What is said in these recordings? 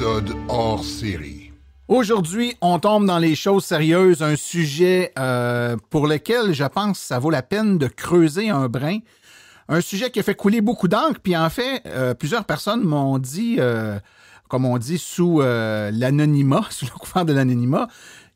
épisode hors série. Aujourd'hui, on tombe dans les choses sérieuses, un sujet pour lequel je pense que ça vaut la peine de creuser un brin. Un sujet qui a fait couler beaucoup d'encre, puis en fait, plusieurs personnes m'ont dit, comme on dit, sous l'anonymat, sous le couvert de l'anonymat,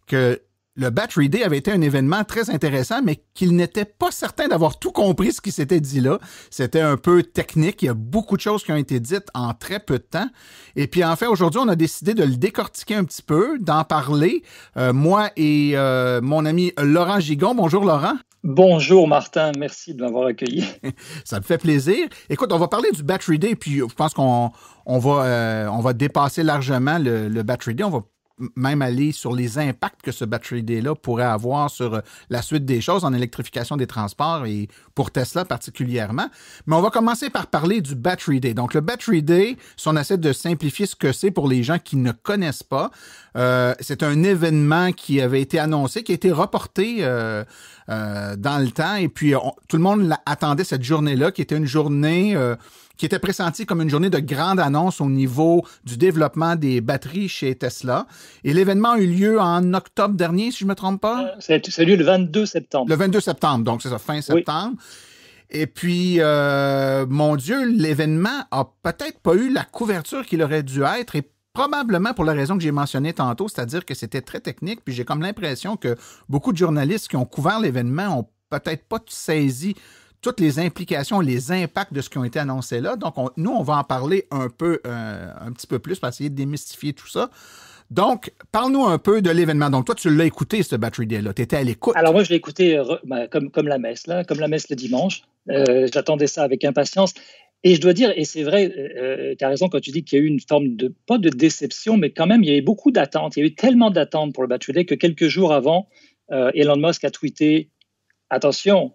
que le Battery Day avait été un événement très intéressant, mais qu'ils n'étaient pas certains d'avoir tout compris ce qui s'était dit là. C'était un peu technique. Il y a beaucoup de choses qui ont été dites en très peu de temps. Et puis, en fait, aujourd'hui, on a décidé de le décortiquer un petit peu, d'en parler. Moi et mon ami Laurent Gigon. Bonjour, Laurent. Bonjour, Martin. Merci de m'avoir accueilli. Ça me fait plaisir. Écoute, on va parler du Battery Day, puis je pense qu'on va dépasser largement le Battery Day. On va même aller sur les impacts que ce Battery Day-là pourrait avoir sur la suite des choses en électrification des transports et pour Tesla particulièrement. Mais on va commencer par parler du Battery Day. Donc, le Battery Day, si on essaie de simplifier ce que c'est pour les gens qui ne connaissent pas, c'est un événement qui avait été annoncé, qui a été reporté dans le temps. Et puis, tout le monde attendait cette journée-là, qui était une journée qui était pressentie comme une journée de grande annonce au niveau du développement des batteries chez Tesla. Et l'événement a eu lieu en octobre dernier, si je ne me trompe pas. Ça a eu lieu le 22 septembre. Le 22 septembre, donc c'est ça, fin septembre. Oui. Et puis, mon Dieu, l'événement a peut-être pas eu la couverture qu'il aurait dû être, et probablement pour la raison que j'ai mentionnée tantôt, c'est-à-dire que c'était très technique, puis j'ai comme l'impression que beaucoup de journalistes qui ont couvert l'événement ont peut-être pas saisi toutes les implications, les impacts de ce qui ont été annoncés là. Donc, nous, on va en parler un petit peu plus pour essayer de démystifier tout ça. Donc, parle-nous un peu de l'événement. Donc, toi, tu l'as écouté, ce Battery Day-là. Tu étais à l'écoute. Alors, moi, je l'ai écouté comme la messe, là, comme la messe le dimanche. J'attendais ça avec impatience. Et je dois dire, et c'est vrai, tu as raison quand tu dis qu'il y a eu une forme de, pas de déception, mais quand même, il y a eu beaucoup d'attentes. Il y a eu tellement d'attentes pour le Battery Day que quelques jours avant, Elon Musk a tweeté « Attention,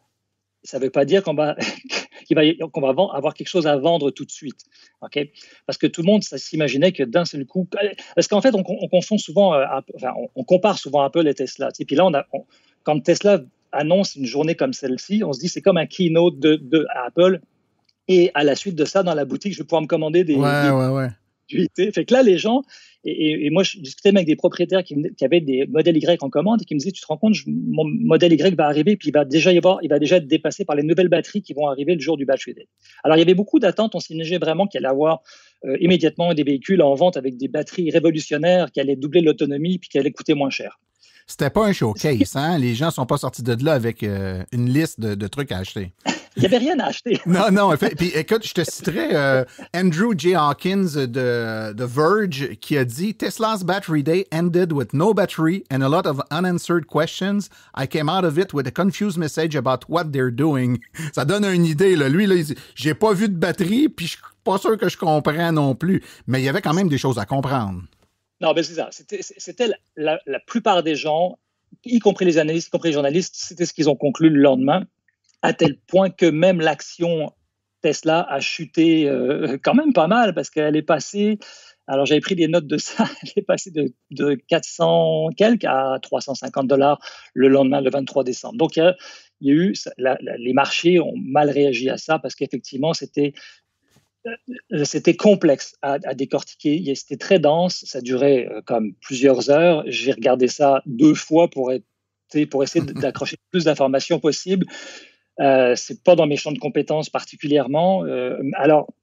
ça ne veut pas dire qu'on va avoir quelque chose à vendre tout de suite. Okay? » Parce que tout le monde s'imaginait que d'un seul coup... Parce qu'en fait, on confond souvent... on compare souvent Apple et Tesla. Et puis là, quand Tesla annonce une journée comme celle-ci, on se dit c'est comme un keynote de Apple. Et à la suite de ça, dans la boutique, je vais pouvoir me commander des... Ouais. Fait que là, les gens... Et moi, je discutais même avec des propriétaires qui avaient des modèles Y en commande et qui me disaient, tu te rends compte, mon modèle Y va arriver, puis il va déjà être dépassé par les nouvelles batteries qui vont arriver le jour du Battery Day. Alors, il y avait beaucoup d'attentes. On s'imaginait vraiment qu'il allait avoir immédiatement des véhicules en vente avec des batteries révolutionnaires qui allaient doubler l'autonomie puis qui allaient coûter moins cher. C'était pas un showcase, hein? Les gens sont pas sortis de là avec une liste de trucs à acheter. Il n'y avait rien à acheter. Non. Puis écoute, je te citerai Andrew J. Hawkins de Verge qui a dit « Tesla's Battery Day ended with no battery and a lot of unanswered questions. I came out of it with a confused message about what they're doing. » Ça donne une idée, là. Lui, là, il dit « J'ai pas vu de batterie, puis je suis pas sûr que je comprends non plus. » Mais il y avait quand même des choses à comprendre. Non, mais c'est ça. C'était la plupart des gens, y compris les analystes, y compris les journalistes, c'était ce qu'ils ont conclu le lendemain, à tel point que même l'action Tesla a chuté quand même pas mal, parce qu'elle est passée, alors j'avais pris des notes de ça, elle est passée de 400 quelques à $350 le lendemain, le 23 décembre. Donc, il y a eu, les marchés ont mal réagi à ça, parce qu'effectivement, c'était complexe à décortiquer. C'était très dense, ça durait comme plusieurs heures. J'ai regardé ça 2 fois pour essayer d'accrocher le plus d'informations possible. C'est pas dans mes champs de compétences particulièrement. Alors,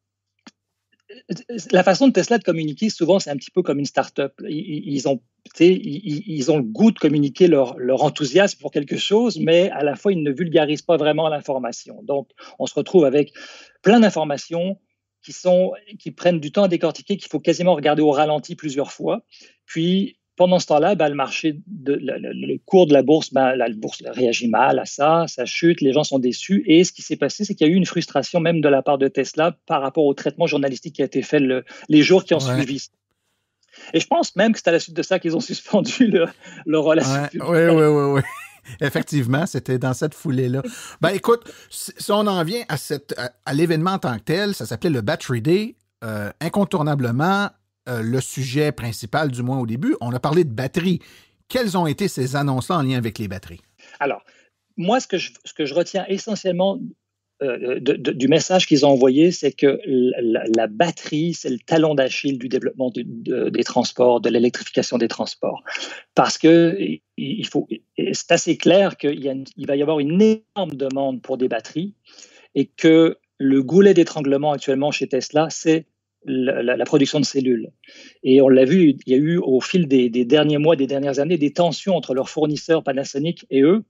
la façon de Tesla de communiquer, souvent, c'est un petit peu comme une start-up. Ils ont le goût de communiquer leur enthousiasme pour quelque chose, mais à la fois, ils ne vulgarisent pas vraiment l'information. Donc, on se retrouve avec plein d'informations qui prennent du temps à décortiquer, qu'il faut quasiment regarder au ralenti plusieurs fois. Puis, pendant ce temps-là, le marché, le cours de la bourse, la bourse réagit mal à ça chute, les gens sont déçus. Et ce qui s'est passé, c'est qu'il y a eu une frustration même de la part de Tesla par rapport au traitement journalistique qui a été fait les jours qui ont suivi. Et je pense même que c'est à la suite de ça qu'ils ont suspendu leur relation publique. Oui. Effectivement, c'était dans cette foulée-là. Ben écoute, si on en vient à l'événement en tant que tel, ça s'appelait le Battery Day, incontournablement, le sujet principal, du moins au début, on a parlé de batterie. Quelles ont été ces annonces-là en lien avec les batteries? Alors, moi, ce que je retiens essentiellement du message qu'ils ont envoyé, c'est que la batterie, c'est le talon d'Achille du développement des transports, de l'électrification des transports. Parce que c'est assez clair qu'il va y avoir une énorme demande pour des batteries et que le goulet d'étranglement actuellement chez Tesla, c'est la production de cellules. Et on l'a vu, il y a eu au fil des derniers mois, des dernières années, des tensions entre leurs fournisseurs Panasonic et eux,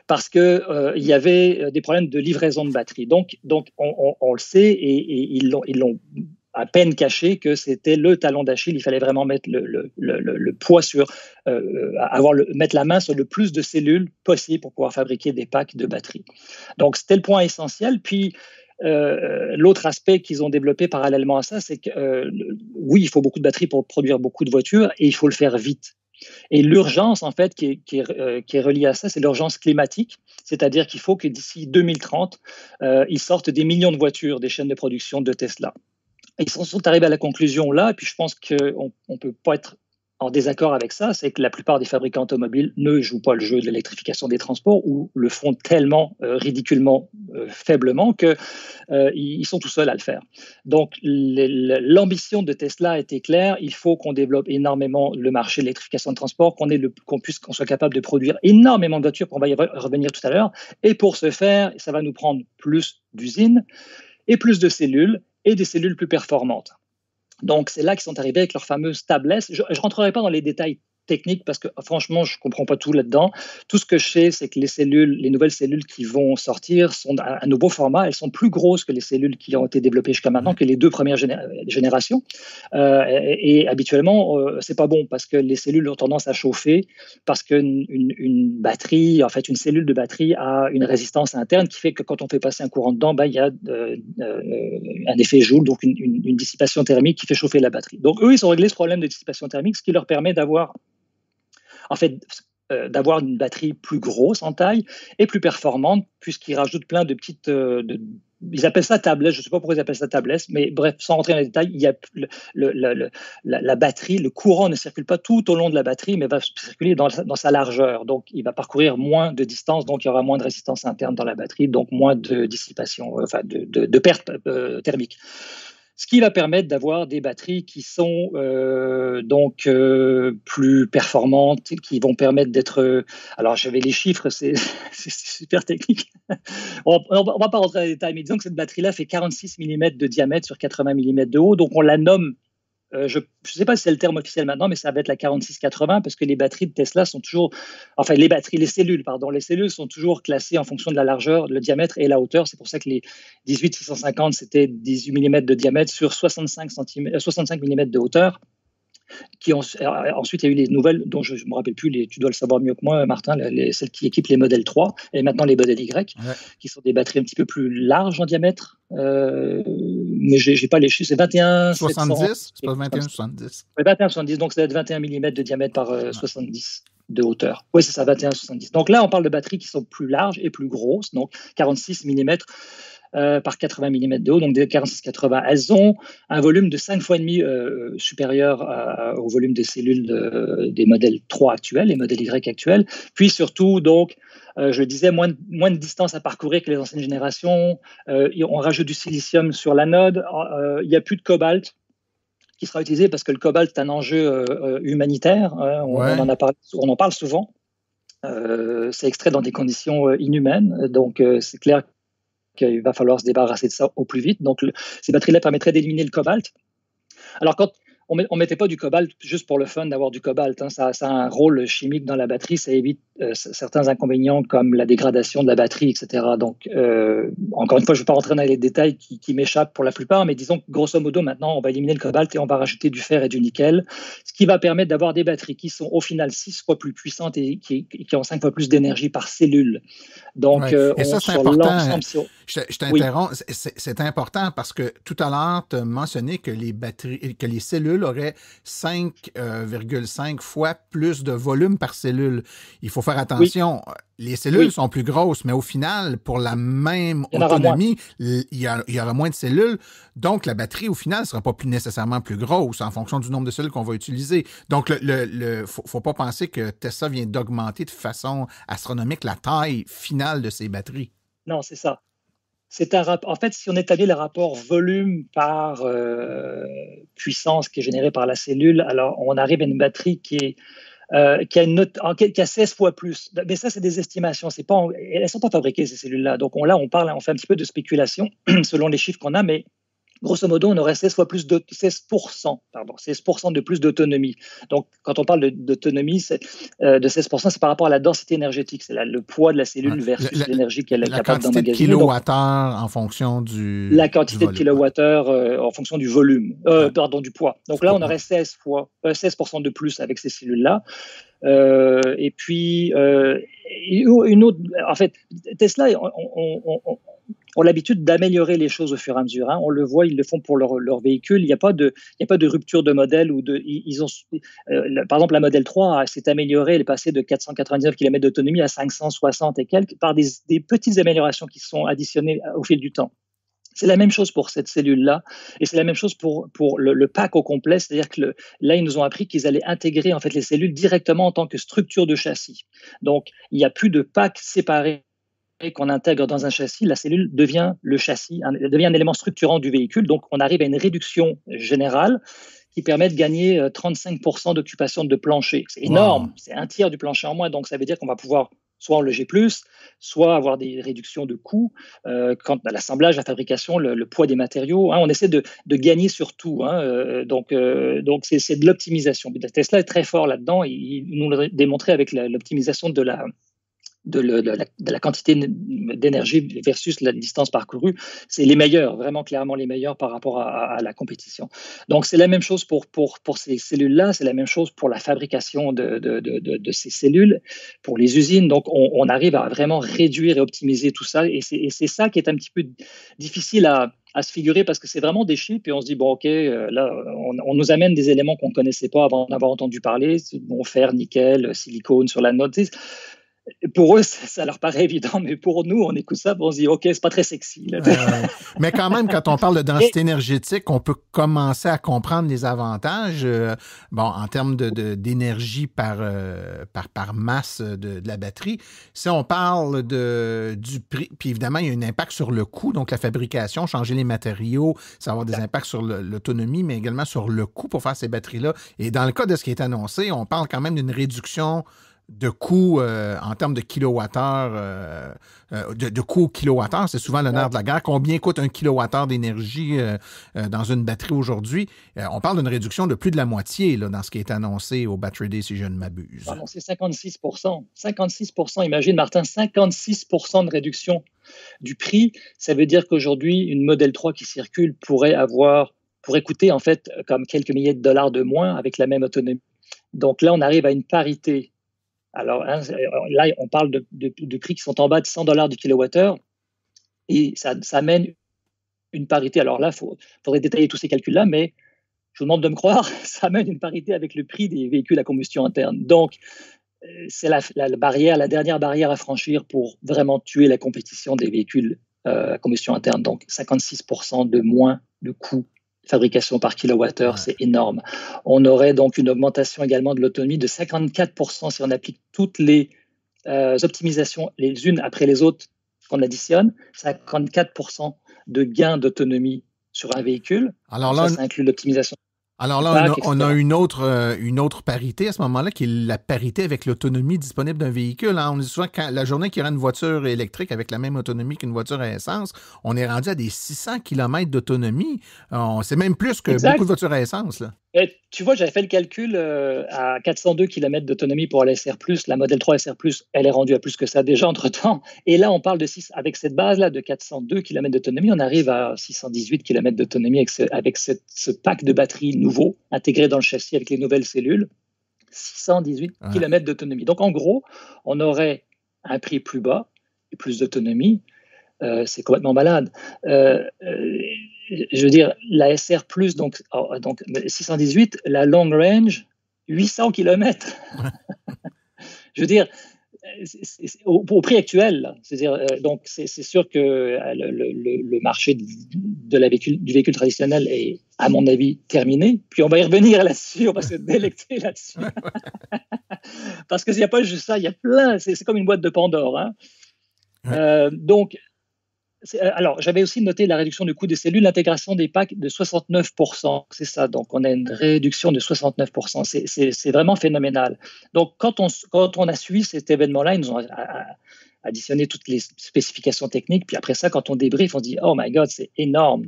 parce qu'il y avait des problèmes de livraison de batterie. Donc on le sait, et ils l'ont à peine caché que c'était le talon d'Achille. Il fallait vraiment mettre le poids sur, mettre la main sur le plus de cellules possible pour pouvoir fabriquer des packs de batteries. Donc c'était le point essentiel. Puis l'autre aspect qu'ils ont développé parallèlement à ça, c'est que oui, il faut beaucoup de batteries pour produire beaucoup de voitures et il faut le faire vite. Et l'urgence, en fait, qui est reliée à ça, c'est l'urgence climatique, c'est-à-dire qu'il faut que d'ici 2030, ils sortent des millions de voitures des chaînes de production de Tesla. Ils sont arrivés à la conclusion là, et puis je pense qu'on ne peut pas être en désaccord avec ça, c'est que la plupart des fabricants automobiles ne jouent pas le jeu de l'électrification des transports ou le font tellement ridiculement faiblement qu'ils sont tout seuls à le faire. Donc l'ambition de Tesla était claire, il faut qu'on développe énormément le marché de l'électrification de transport, qu'on soit capable de produire énormément de voitures, on va y revenir tout à l'heure, et pour ce faire, ça va nous prendre plus d'usines et plus de cellules et des cellules plus performantes. Donc, c'est là qu'ils sont arrivés avec leur fameuse tablette. Je ne rentrerai pas dans les détails techniques parce que franchement, je ne comprends pas tout là-dedans. Tout ce que je sais, c'est que les nouvelles cellules qui vont sortir sont à nouveau format. Elles sont plus grosses que les cellules qui ont été développées jusqu'à maintenant, que les deux premières générations. Et habituellement, ce n'est pas bon parce que les cellules ont tendance à chauffer parce qu'une batterie, en fait, une cellule de batterie a une résistance interne qui fait que quand on fait passer un courant dedans, il y a un effet Joule, donc une dissipation thermique qui fait chauffer la batterie. Donc, eux, ils ont réglé ce problème de dissipation thermique, ce qui leur permet d'avoir une batterie plus grosse en taille et plus performante, puisqu'ils rajoutent plein de petites... ils appellent ça tablette, je ne sais pas pourquoi ils appellent ça tablette, mais bref, sans rentrer dans les détails, il y a la batterie, le courant ne circule pas tout au long de la batterie, mais va circuler dans sa largeur. Donc, il va parcourir moins de distance, donc il y aura moins de résistance interne dans la batterie, donc moins de dissipation, de perte thermique. Ce qui va permettre d'avoir des batteries qui sont plus performantes, qui vont permettre d'être... alors, j'avais les chiffres, c'est super technique. On ne va pas rentrer dans les détails, mais disons que cette batterie-là fait 46 mm de diamètre sur 80 mm de haut, donc on la nomme... je ne sais pas si c'est le terme officiel maintenant, mais ça va être la 4680 parce que les batteries de Tesla sont toujours... Enfin, les cellules sont toujours classées en fonction de la largeur, le diamètre et la hauteur. C'est pour ça que les 18650, c'était 18 mm de diamètre sur 65 mm de hauteur. Ensuite, il y a eu les nouvelles, dont je ne me rappelle plus, tu dois le savoir mieux que moi, Martin, celles qui équipent les modèles 3 et maintenant les modèles Y, qui sont des batteries un petit peu plus larges en diamètre. Mais je n'ai pas les chiffres, c'est 21 70, c'est pas 21 70. 21 70, donc ça doit être 21 mm de diamètre par 70 de hauteur. Oui, c'est ça, 21 70. Donc là, on parle de batteries qui sont plus larges et plus grosses, donc 46 mm par 80 mm de haut, donc des 46-80. Elles ont un volume de 5 fois et demi supérieur au volume des cellules des modèles 3 actuels, les modèles Y actuels. Puis surtout, donc, je le disais, moins de distance à parcourir que les anciennes générations. On rajoute du silicium sur l'anode. Il n'y a plus de cobalt qui sera utilisé parce que le cobalt est un enjeu humanitaire. On en parle souvent. C'est extrait dans des conditions inhumaines. Donc, c'est clair qu'il va falloir se débarrasser de ça au plus vite. Donc, ces batteries-là permettraient d'éliminer le cobalt. Alors, quand on ne mettait pas du cobalt juste pour le fun d'avoir du cobalt, hein, ça a un rôle chimique dans la batterie, ça évite certains inconvénients comme la dégradation de la batterie, etc. Donc, encore une fois, je ne vais pas rentrer dans les détails qui m'échappent pour la plupart, mais disons que grosso modo, maintenant, on va éliminer le cobalt et on va rajouter du fer et du nickel, ce qui va permettre d'avoir des batteries qui sont au final 6 fois plus puissantes et qui ont 5 fois plus d'énergie par cellule. Donc, et ça, c'est important. Je t'interromps. Oui. C'est important parce que tout à l'heure, tu as mentionné que les cellules auraient 5,5 fois plus de volume par cellule. Il faut faire attention. Oui. Les cellules sont plus grosses, mais au final, pour la même autonomie, il y aura moins de cellules. Donc, la batterie, au final, ne sera pas nécessairement plus grosse en fonction du nombre de cellules qu'on va utiliser. Donc, faut pas penser que Tesla vient d'augmenter de façon astronomique la taille finale de ses batteries. Non, c'est ça. En fait, si on établit le rapport volume par puissance qui est générée par la cellule, alors on arrive à une batterie qui a 16 fois plus. Mais ça, c'est des estimations. Elles ne sont pas fabriquées, ces cellules-là. Donc on fait un petit peu de spéculation selon les chiffres qu'on a, mais grosso modo, on aurait 16% de plus d'autonomie. Donc, quand on parle d'autonomie, de 16%, c'est par rapport à la densité énergétique. C'est le poids de la cellule versus l'énergie qu'elle est capable d'emmagasiner. La quantité de kilowattheure en fonction du La quantité de kilowattheure en fonction du volume, du poids. Donc là, on aurait 16% de plus avec ces cellules-là. Et puis, une autre... En fait, Tesla... ont l'habitude d'améliorer les choses au fur et à mesure. On le voit, ils le font pour leur véhicule. Il n'y a pas de rupture de modèle. Par exemple, la Model 3 s'est améliorée. Elle est passée de 499 km d'autonomie à 560 et quelques par des petites améliorations qui sont additionnées au fil du temps. C'est la même chose pour cette cellule-là, et c'est la même chose pour le pack au complet, c'est-à-dire que là, ils nous ont appris qu'ils allaient intégrer en fait les cellules directement en tant que structure de châssis. Donc, il n'y a plus de pack séparé qu'on intègre dans un châssis, la cellule devient le châssis, devient un élément structurant du véhicule. Donc, on arrive à une réduction générale qui permet de gagner 35% d'occupation de plancher. C'est énorme, C'est un tiers du plancher en moins. Donc, ça veut dire qu'on va pouvoir soit enlever plus, soit avoir des réductions de coûts. Quant à l'assemblage, la fabrication, le poids des matériaux, on essaie de gagner sur tout. Donc, c'est de l'optimisation. Tesla est très fort là-dedans. Il nous l'a démontré avec l'optimisation de la quantité d'énergie versus la distance parcourue. C'est les meilleurs, vraiment clairement les meilleurs par rapport à la compétition. Donc, c'est la même chose pour ces cellules-là, c'est la même chose pour la fabrication de ces cellules, pour les usines. Donc, on arrive à vraiment réduire et optimiser tout ça. Et c'est ça qui est un petit peu difficile à se figurer parce que c'est vraiment des chiffres et on se dit, bon, OK, là, on nous amène des éléments qu'on ne connaissait pas avant d'avoir entendu parler, fer, nickel, silicone sur la note. Pour eux, ça leur paraît évident, mais pour nous, on écoute ça, on se dit, OK, c'est pas très sexy. Mais quand même, quand on parle de densité énergétique, on peut commencer à comprendre les avantages. En termes d'énergie par masse de la batterie. Si on parle du prix, puis évidemment, il y a un impact sur le coût, donc la fabrication, changer les matériaux, ça va avoir des impacts sur l'autonomie, mais également sur le coût pour faire ces batteries-là. Et dans le cas de ce qui est annoncé, on parle quand même d'une réduction de coût en termes de kilowattheure, de coût au kilowattheure, c'est souvent le nerf de la guerre. Combien coûte un kilowattheure d'énergie dans une batterie aujourd'hui? On parle d'une réduction de plus de la moitié là, dans ce qui est annoncé au Battery Day, si je ne m'abuse. C'est 56%. 56%, imagine Martin, 56% de réduction du prix. Ça veut dire qu'aujourd'hui, une Model 3 qui circule pourrait coûter en fait comme quelques milliers de dollars de moins avec la même autonomie. Donc là, on arrive à une parité. Alors là, on parle de prix qui sont en bas de $100 du kilowattheure et ça amène une parité. Alors là, il faudrait détailler tous ces calculs-là, mais je vous demande de me croire, ça amène une parité avec le prix des véhicules à combustion interne. Donc, c'est la dernière barrière à franchir pour vraiment tuer la compétition des véhicules à combustion interne. Donc, 56% de moins de coût fabrication par kilowattheure, c'est énorme. On aurait donc une augmentation également de l'autonomie de 54% si on applique toutes les optimisations les unes après les autres qu'on additionne, 54% de gain d'autonomie sur un véhicule. Alors là, ça inclut l'optimisation. Alors là, on a une autre parité à ce moment-là, qui est la parité avec l'autonomie disponible d'un véhicule. On dit souvent que la journée qu'il y aura une voiture électrique avec la même autonomie qu'une voiture à essence, on est rendu à des 600 km d'autonomie. C'est même plus que beaucoup de voitures à essence. Là. Et tu vois, j'avais fait le calcul à 402 km d'autonomie pour la SR+, la Model 3 SR+, elle est rendue à plus que ça déjà entre-temps. Et là, on parle avec cette base-là de 402 km d'autonomie, on arrive à 618 km d'autonomie avec ce pack de batteries nouveau intégré dans le châssis avec les nouvelles cellules. 618 km d'autonomie. Donc, en gros, on aurait un prix plus bas et plus d'autonomie. C'est complètement malade. Je veux dire, la SR+, donc 618, la long range, 800 km. Je veux dire, au prix actuel, c'est-à-dire, donc c'est sûr que le marché du véhicule traditionnel est, à mon avis, terminé. Puis on va y revenir là-dessus, on va se délecter là-dessus. Parce qu'il n'y a pas juste ça, il y a plein, c'est comme une boîte de Pandore. Donc, Alors, j'avais aussi noté la réduction du coût des cellules, l'intégration des packs de 69%. C'est ça, donc on a une réduction de 69%. C'est vraiment phénoménal. Donc, quand on a suivi cet événement-là, ils nous ont additionné toutes les spécifications techniques. Puis après ça, quand on débrief, on se dit « Oh my God, c'est énorme !»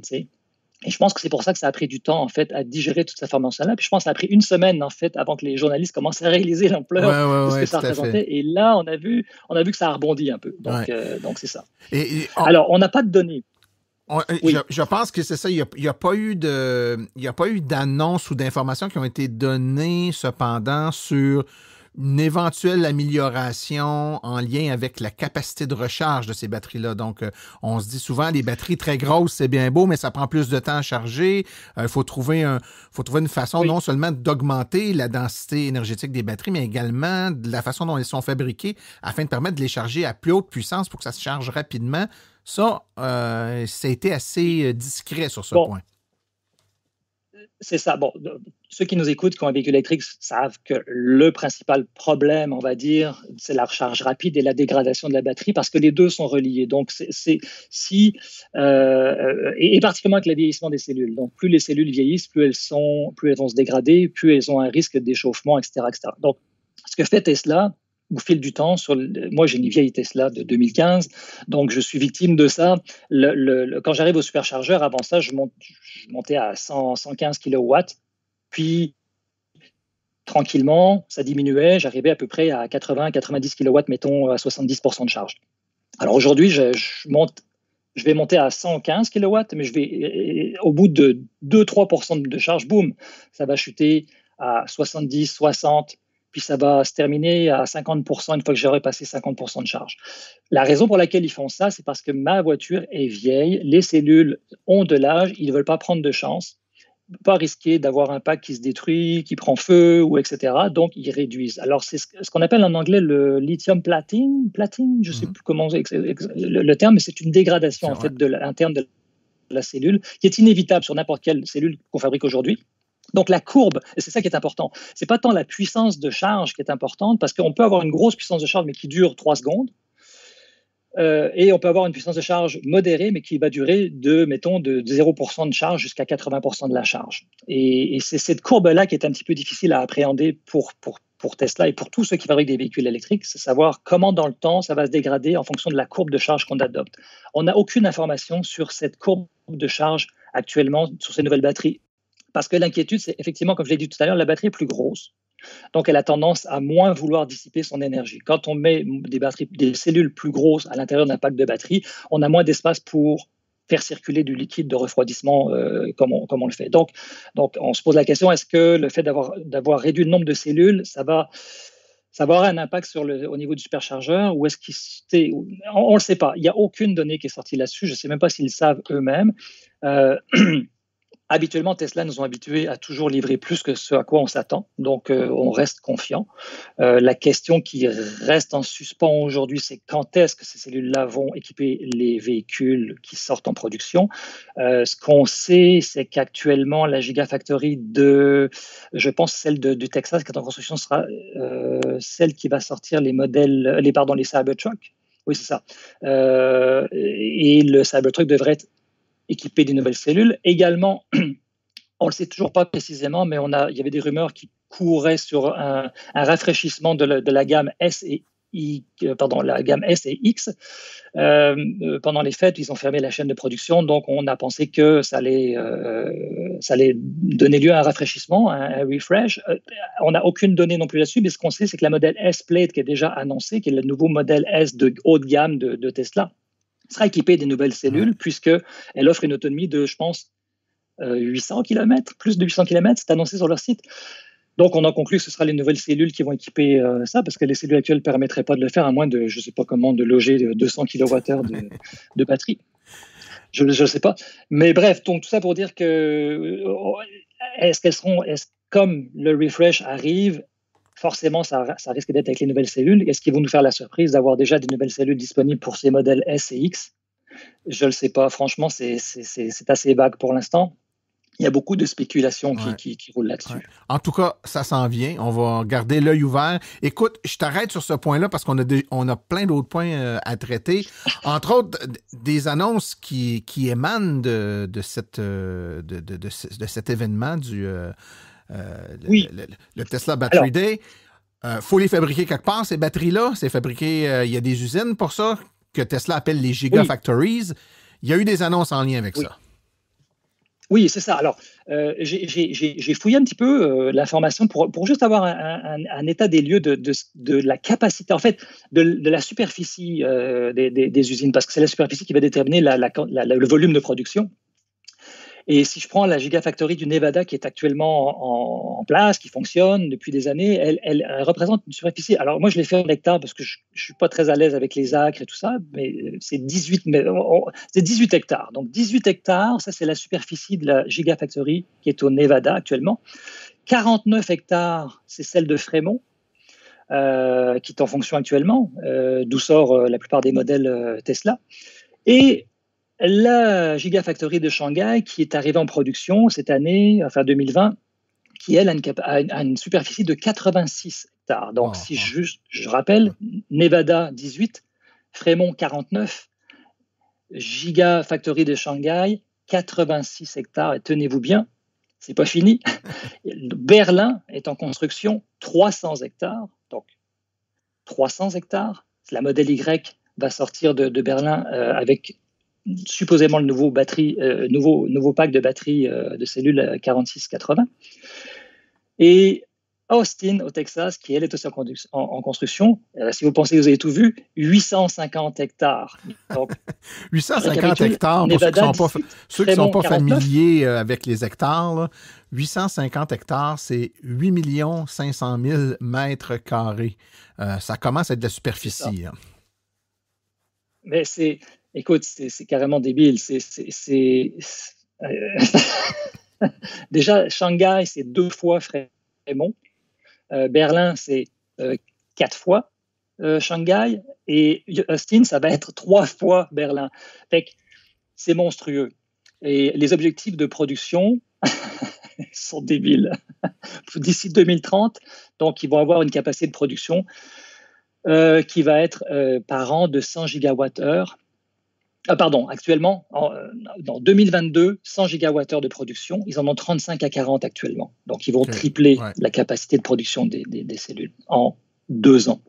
Et je pense que c'est pour ça que ça a pris du temps, en fait, à digérer toute cette information-là. Puis je pense que ça a pris une semaine, en fait, avant que les journalistes commencent à réaliser l'ampleur de ce que ça représentait. Et là, on a vu que ça a rebondi un peu. Donc c'est ça. Alors, on n'a pas de données. Oui. Je pense que c'est ça. Il n'y a pas eu d'annonces ou d'informations qui ont été données, cependant, sur une éventuelle amélioration en lien avec la capacité de recharge de ces batteries-là. Donc, on se dit souvent, les batteries très grosses, c'est bien beau, mais ça prend plus de temps à charger. Il faut trouver une façon non seulement d'augmenter la densité énergétique des batteries, mais également de la façon dont elles sont fabriquées afin de permettre de les charger à plus haute puissance pour que ça se charge rapidement. Ça a été assez discret sur ce point. C'est ça. Bon, ceux qui nous écoutent, qui ont un véhicule électrique, savent que le principal problème, on va dire, c'est la recharge rapide et la dégradation de la batterie, parce que les deux sont reliés. Donc, et particulièrement avec le vieillissement des cellules. Donc, plus les cellules vieillissent, plus elles vont se dégrader, plus elles ont un risque d'échauffement, etc., etc. Donc, ce que fait Tesla, au fil du temps, moi j'ai une vieille Tesla de 2015, donc je suis victime de ça. Quand j'arrive au superchargeur, avant ça, je montais à 115 kW, puis tranquillement, ça diminuait, j'arrivais à peu près à 80-90 kW, mettons à 70% de charge. Alors aujourd'hui, je vais monter à 115 kW, mais au bout de 2-3% de charge, boum, ça va chuter à 70, 60, puis ça va se terminer à 50% une fois que j'aurai passé 50% de charge. La raison pour laquelle ils font ça, c'est parce que ma voiture est vieille, les cellules ont de l'âge, ils ne veulent pas prendre de chance, pas risquer d'avoir un pack qui se détruit, qui prend feu, ou etc. Donc, ils réduisent. Alors, c'est ce qu'on appelle en anglais le lithium platine, je ne sais plus comment le terme, mais c'est une dégradation en fait interne de la cellule qui est inévitable sur n'importe quelle cellule qu'on fabrique aujourd'hui. Donc, la courbe, et c'est ça qui est important, c'est pas tant la puissance de charge qui est importante, parce qu'on peut avoir une grosse puissance de charge, mais qui dure 3 secondes, et on peut avoir une puissance de charge modérée, mais qui va durer de 0% de charge jusqu'à 80% de la charge. Et c'est cette courbe-là qui est un petit peu difficile à appréhender pour Tesla et pour tous ceux qui fabriquent des véhicules électriques, c'est savoir comment dans le temps ça va se dégrader en fonction de la courbe de charge qu'on adopte. On n'a aucune information sur cette courbe de charge actuellement sur ces nouvelles batteries. Parce que l'inquiétude, c'est effectivement, comme je l'ai dit tout à l'heure, la batterie est plus grosse. Donc, elle a tendance à moins vouloir dissiper son énergie. Quand on met des cellules plus grosses à l'intérieur d'un pack de batterie, on a moins d'espace pour faire circuler du liquide de refroidissement comme on le fait. Donc, on se pose la question, est-ce que le fait d'avoir réduit le nombre de cellules, ça va avoir un impact au niveau du superchargeur, ou est-ce on ne le sait pas. Il n'y a aucune donnée qui est sortie là-dessus. Je ne sais même pas s'ils le savent eux-mêmes. Habituellement, Tesla nous ont habitués à toujours livrer plus que ce à quoi on s'attend, donc on reste confiant. La question qui reste en suspens aujourd'hui, c'est quand est-ce que ces cellules-là vont équiper les véhicules qui sortent en production. Ce qu'on sait, c'est qu'actuellement, la Gigafactory je pense celle du Texas qui est en construction sera celle qui va sortir les Cybertruck. Oui, c'est ça. Et le Cybertruck devrait être équipés des nouvelles cellules. Également, on ne le sait toujours pas précisément, mais il y avait des rumeurs qui couraient sur un rafraîchissement de la gamme S et la gamme S et X. Pendant les fêtes, ils ont fermé la chaîne de production, donc on a pensé que ça allait donner lieu à un rafraîchissement, un refresh. On n'a aucune donnée non plus là-dessus, mais ce qu'on sait, c'est que la modèle S Plate, qui est déjà annoncée, qui est le nouveau modèle S de haut de gamme de Tesla, sera équipée des nouvelles cellules, puisqu'elle offre une autonomie de, je pense, 800 km, plus de 800 km, c'est annoncé sur leur site. Donc, on en conclut que ce sera les nouvelles cellules qui vont équiper ça, parce que les cellules actuelles ne permettraient pas de le faire, à moins de, je ne sais pas comment, de loger 200 kWh de batterie. Je ne sais pas. Mais bref, donc tout ça pour dire que comme le refresh arrive, forcément, ça risque d'être avec les nouvelles cellules. Est-ce qu'ils vont nous faire la surprise d'avoir déjà des nouvelles cellules disponibles pour ces modèles S et X? Je ne le sais pas. Franchement, c'est assez vague pour l'instant. il y a beaucoup de spéculation Ouais. qui roule là-dessus. Ouais. En tout cas, ça s'en vient. On va garder l'œil ouvert. Écoute, je t'arrête sur ce point-là parce qu'on a plein d'autres points à traiter. Entre autres, des annonces qui émanent de cet événement Oui. le Tesla Battery Alors, Day. Faut les fabriquer quelque part, ces batteries-là. C'est fabriqué, il y a des usines pour ça que Tesla appelle les Gigafactories. Il y a eu des annonces en lien avec ça. Oui, c'est ça. Alors, j'ai fouillé un petit peu l'information pour juste avoir un état des lieux de la capacité, en fait, de la superficie des usines, parce que c'est la superficie qui va déterminer le volume de production. Et si je prends la Gigafactory du Nevada qui est actuellement en place, qui fonctionne depuis des années, elle représente une superficie. Alors moi, je l'ai fait en hectares parce que je ne suis pas très à l'aise avec les acres et tout ça, mais c'est 18 hectares. Donc 18 hectares, ça c'est la superficie de la Gigafactory qui est au Nevada actuellement. 49 hectares, c'est celle de Fremont. Qui est en fonction actuellement, d'où sort la plupart des modèles Tesla. Et la Gigafactory de Shanghai, qui est arrivée en production cette année, enfin 2020, qui, elle, a une superficie de 86 hectares. Donc, si je rappelle, Nevada, 18, Fremont, 49, Gigafactory de Shanghai, 86 hectares. Et tenez-vous bien, c'est pas fini. Berlin est en construction, 300 hectares. Donc, 300 hectares. La modèle Y va sortir de Berlin avec supposément le nouveau pack de batteries de cellules 4680. Et Austin, au Texas, qui elle est aussi en construction, si vous pensez que vous avez tout vu, 850 hectares. Donc, 850 hectares, pour Nevada, ceux qui ne sont pas familiers avec les hectares, là, 850 hectares, c'est 8 500 000 mètres carrés. Ça commence à être de la superficie. Mais écoute, c'est carrément débile. Déjà, Shanghai, c'est 2 fois Fremont. Berlin, c'est 4 fois Shanghai. Et Austin, ça va être 3 fois Berlin. Fait que c'est monstrueux. Et les objectifs de production sont débiles. D'ici 2030, donc, ils vont avoir une capacité de production qui va être par an de 100 gigawattheures. Actuellement, en 2022, 100 gigawattheures de production. Ils en ont 35 à 40 actuellement. Donc, ils vont tripler la capacité de production des cellules en 2 ans.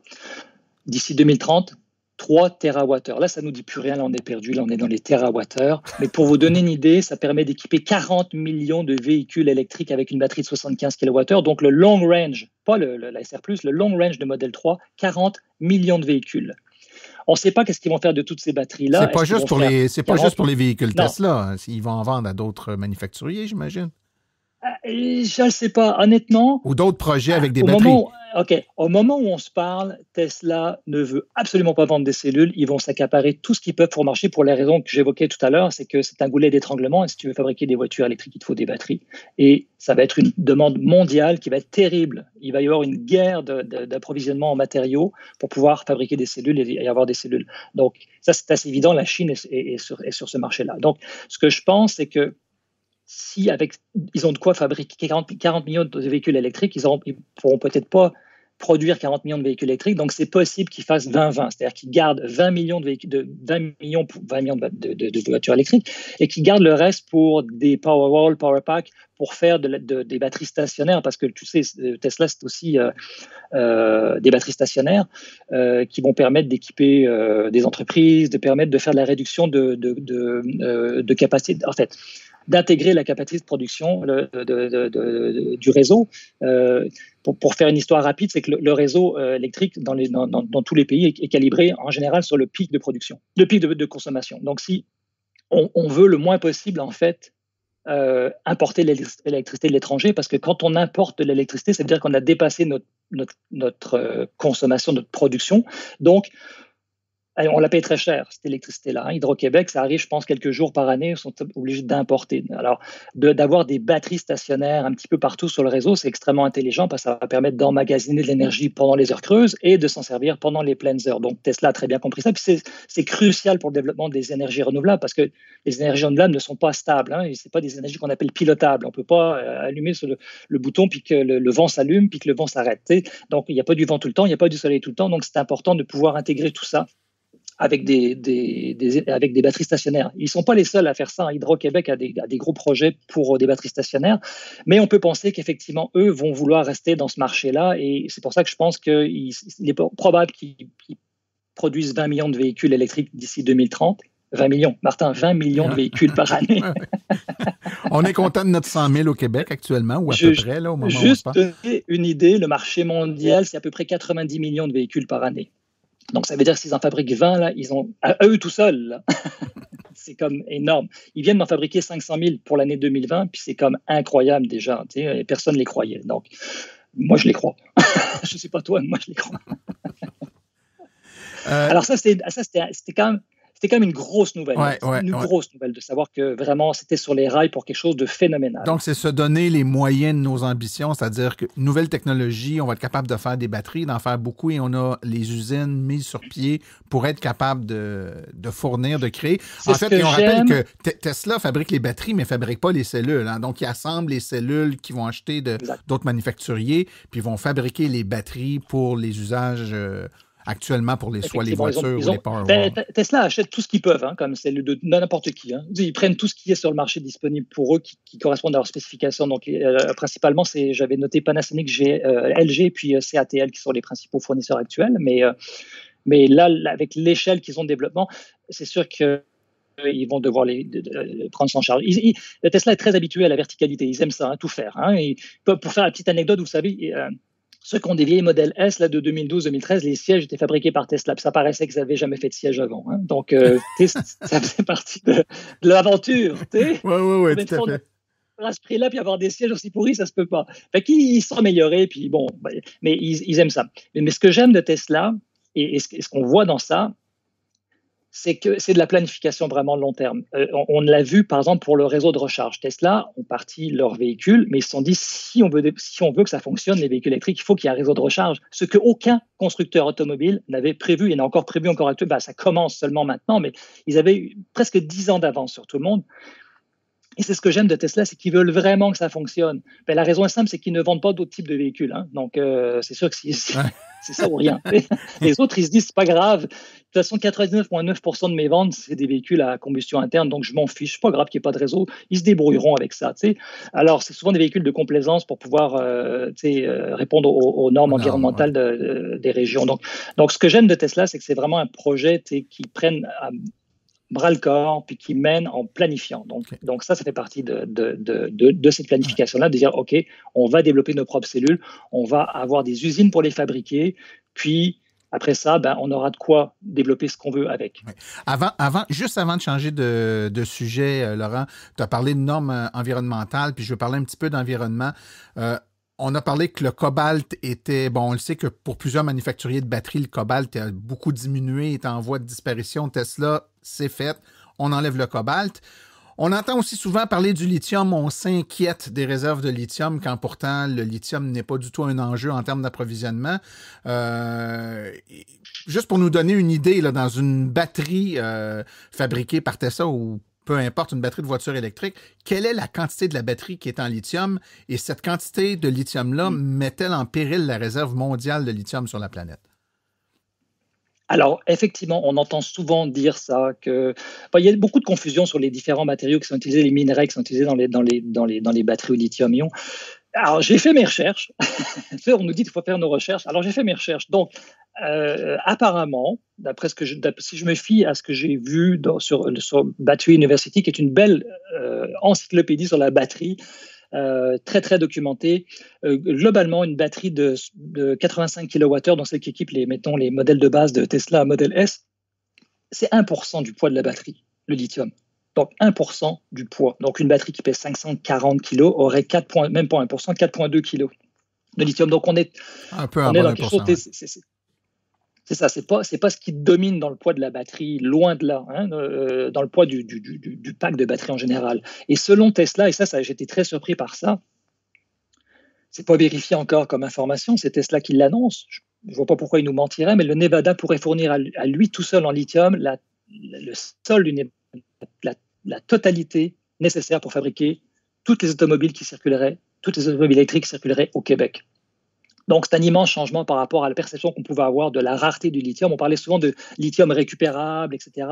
D'ici 2030, 3 terawattheures. Là, ça ne nous dit plus rien. Là, on est perdu. Là, on est dans les terawattheures. Mais pour vous donner une idée, ça permet d'équiper 40 millions de véhicules électriques avec une batterie de 75 kWh. Donc, le long range, pas la SR+, le long range de Model 3, 40 millions de véhicules. On ne sait pas qu'est-ce qu'ils vont faire de toutes ces batteries-là. C'est pas juste pour les véhicules Tesla. Ils vont en vendre à d'autres manufacturiers, j'imagine. Je ne sais pas, honnêtement. Ou d'autres projets avec des batteries. Au moment où on se parle, Tesla ne veut absolument pas vendre des cellules. Ils vont s'accaparer tout ce qu'ils peuvent pour marcher pour les raisons que j'évoquais tout à l'heure. C'est que c'est un goulet d'étranglement. Et si tu veux fabriquer des voitures électriques, il te faut des batteries. Et ça va être une demande mondiale qui va être terrible. Il va y avoir une guerre d'approvisionnement en matériaux pour pouvoir fabriquer des cellules et avoir des cellules. Donc, ça, c'est assez évident. La Chine est sur ce marché-là. Donc, ce que je pense, c'est que si ils ont de quoi fabriquer 40 millions de véhicules électriques, ils ne pourront peut-être pas produire 40 millions de véhicules électriques. Donc, c'est possible qu'ils fassent 20-20, c'est-à-dire qu'ils gardent 20 millions de voitures électriques et qu'ils gardent le reste pour des Powerwall, Powerpack, pour faire des batteries stationnaires, parce que tu sais, Tesla, c'est aussi des batteries stationnaires qui vont permettre d'équiper des entreprises, de permettre de faire de la réduction de capacité. En fait, d'intégrer la capacité de production du réseau. Pour faire une histoire rapide, c'est que le réseau électrique dans tous les pays est calibré en général sur le pic de production, le pic de consommation. Donc, si on veut le moins possible, en fait, importer l'électricité de l'étranger, parce que quand on importe de l'électricité, ça veut dire qu'on a dépassé notre consommation, notre production. Donc, on la paye très cher, cette électricité-là. Hein. Hydro-Québec, ça arrive, je pense, quelques jours par année, ils sont obligés d'importer. Alors, d'avoir des batteries stationnaires un petit peu partout sur le réseau, c'est extrêmement intelligent parce que ça va permettre d'emmagasiner de l'énergie pendant les heures creuses et de s'en servir pendant les pleines heures. Donc, Tesla a très bien compris ça. Puis c'est crucial pour le développement des énergies renouvelables parce que les énergies renouvelables ne sont pas stables. Hein, ce n'est pas des énergies qu'on appelle pilotables. On ne peut pas allumer sur le bouton puis que le vent s'allume puis que le vent s'arrête. Donc, il n'y a pas du vent tout le temps, il n'y a pas du soleil tout le temps. Donc, c'est important de pouvoir intégrer tout ça avec des batteries stationnaires. Ils ne sont pas les seuls à faire ça. Hydro-Québec a des gros projets pour des batteries stationnaires, mais on peut penser qu'effectivement, eux vont vouloir rester dans ce marché-là, et c'est pour ça que je pense qu'il est probable qu'ils produisent 20 millions de véhicules électriques d'ici 2030. 20 millions. Martin, 20 millions de véhicules par année. On est content de notre 100 000 au Québec actuellement, ou à peu près, là, au moment où on se Juste parle. une idée, le marché mondial, c'est à peu près 90 millions de véhicules par année. Donc, ça veut dire que s'ils en fabriquent 20, là, ils ont, à eux tout seuls, là, c'est comme énorme. Ils viennent d'en fabriquer 500 000 pour l'année 2020, puis c'est comme incroyable déjà. Et personne ne les croyait. Donc, moi, je les crois. Je ne sais pas toi, mais moi, je les crois. Alors ça, c'était quand même une grosse nouvelle. Grosse nouvelle de savoir que vraiment, c'était sur les rails pour quelque chose de phénoménal. Donc, c'est se donner les moyens de nos ambitions, c'est-à-dire que nouvelle technologie, on va être capable de faire des batteries, d'en faire beaucoup, et on a les usines mises sur pied pour être capable de fournir, de créer. En fait, on rappelle que Tesla fabrique les batteries, mais ne fabrique pas les cellules. Hein. Donc, ils assemblent les cellules qu'ils vont acheter d'autres manufacturiers, puis ils vont fabriquer les batteries pour les usages actuellement pour soit les voitures ou les Powerwall. Tesla achète tout ce qu'ils peuvent, hein, comme c'est de n'importe qui. Hein. Ils prennent tout ce qui est sur le marché disponible pour eux, qui correspondent à leurs spécifications. Donc, principalement, j'avais noté Panasonic, LG et puis CATL qui sont les principaux fournisseurs actuels. Mais là, avec l'échelle qu'ils ont de développement, c'est sûr que ils vont devoir prendre ça en charge. Tesla est très habitué à la verticalité. Ils aiment ça, hein, tout faire. Hein. Pour faire la petite anecdote, vous savez... ceux qui ont des vieilles modèles S là, de 2012-2013, les sièges étaient fabriqués par Tesla. Puis ça paraissait qu'ils n'avaient jamais fait de siège avant. Hein. Donc, ça faisait partie de l'aventure. Oui, tout à fait. À ce prix-là, puis avoir des sièges aussi pourris, ça se peut pas. Fait qu'ils sont améliorés, puis bon, mais ils aiment ça. Mais ce que j'aime de Tesla, et ce qu'on voit dans ça, c'est que c'est de la planification vraiment long terme. On l'a vu, par exemple, pour le réseau de recharge. Tesla ont parti leurs véhicules, mais ils se sont dit, si on veut que ça fonctionne, les véhicules électriques, il faut qu'il y ait un réseau de recharge. Ce qu'aucun constructeur automobile n'avait prévu, et n'a encore prévu encore actuellement. Ça commence seulement maintenant, mais ils avaient eu presque 10 ans d'avance sur tout le monde. Et c'est ce que j'aime de Tesla, c'est qu'ils veulent vraiment que ça fonctionne. La raison est simple, c'est qu'ils ne vendent pas d'autres types de véhicules. Hein. Donc, c'est sûr que c'est ça ou rien. Les autres, ils se disent, c'est pas grave. De toute façon, 99,9% de mes ventes, c'est des véhicules à combustion interne, donc je m'en fiche. C'est pas grave qu'il n'y ait pas de réseau. Ils se débrouilleront avec ça. T'sais. Alors, c'est souvent des véhicules de complaisance pour pouvoir répondre aux normes environnementales des régions. Donc, ce que j'aime de Tesla, c'est que c'est vraiment un projet qui prenne bras le corps, puis qui mène en planifiant. Donc ça fait partie de cette planification-là, de dire, OK, on va développer nos propres cellules, on va avoir des usines pour les fabriquer, puis après ça, on aura de quoi développer ce qu'on veut avec. Oui. Juste avant de changer de sujet, Laurent, tu as parlé de normes environnementales, puis je veux parler un petit peu d'environnement. On a parlé que le cobalt était... Bon, on le sait que pour plusieurs manufacturiers de batteries, le cobalt a beaucoup diminué, est en voie de disparition. Tesla, c'est fait. On enlève le cobalt. On entend aussi souvent parler du lithium. On s'inquiète des réserves de lithium quand pourtant le lithium n'est pas du tout un enjeu en termes d'approvisionnement. Juste pour nous donner une idée, là, dans une batterie fabriquée par Tesla ou peu importe, une batterie de voiture électrique, quelle est la quantité de la batterie qui est en lithium? Et cette quantité de lithium-là met-elle en péril la réserve mondiale de lithium sur la planète? Alors, effectivement, on entend souvent dire ça, il y a beaucoup de confusion sur les différents matériaux qui sont utilisés, les minerais qui sont utilisés dans les batteries au lithium-ion. Alors, j'ai fait mes recherches. On nous dit qu'il faut faire nos recherches. Alors, j'ai fait mes recherches. Donc, apparemment, si je me fie à ce que j'ai vu sur Battery University, qui est une belle encyclopédie sur la batterie, très, très documentée, globalement, une batterie de 85 kWh, dans celle qui équipe les modèles de base de Tesla Model S, c'est 1% du poids de la batterie, le lithium. Donc, 1% du poids. Donc, une batterie qui pèse 540 kg aurait même pas 1%, 4,2 kg de lithium. Donc, on est un peu dans quelque chose... C'est ça, c'est pas ce qui domine dans le poids de la batterie, loin de là, hein, dans le poids du pack de batterie en général. Et selon Tesla, et ça j'étais très surpris par ça, c'est pas vérifié encore comme information, c'est Tesla qui l'annonce. Je ne vois pas pourquoi il nous mentirait, mais le Nevada pourrait fournir à lui tout seul en lithium le sol du Nevada, la totalité nécessaire pour fabriquer toutes les automobiles toutes les automobiles électriques qui circuleraient au Québec. Donc, c'est un immense changement par rapport à la perception qu'on pouvait avoir de la rareté du lithium. On parlait souvent de lithium récupérable, etc.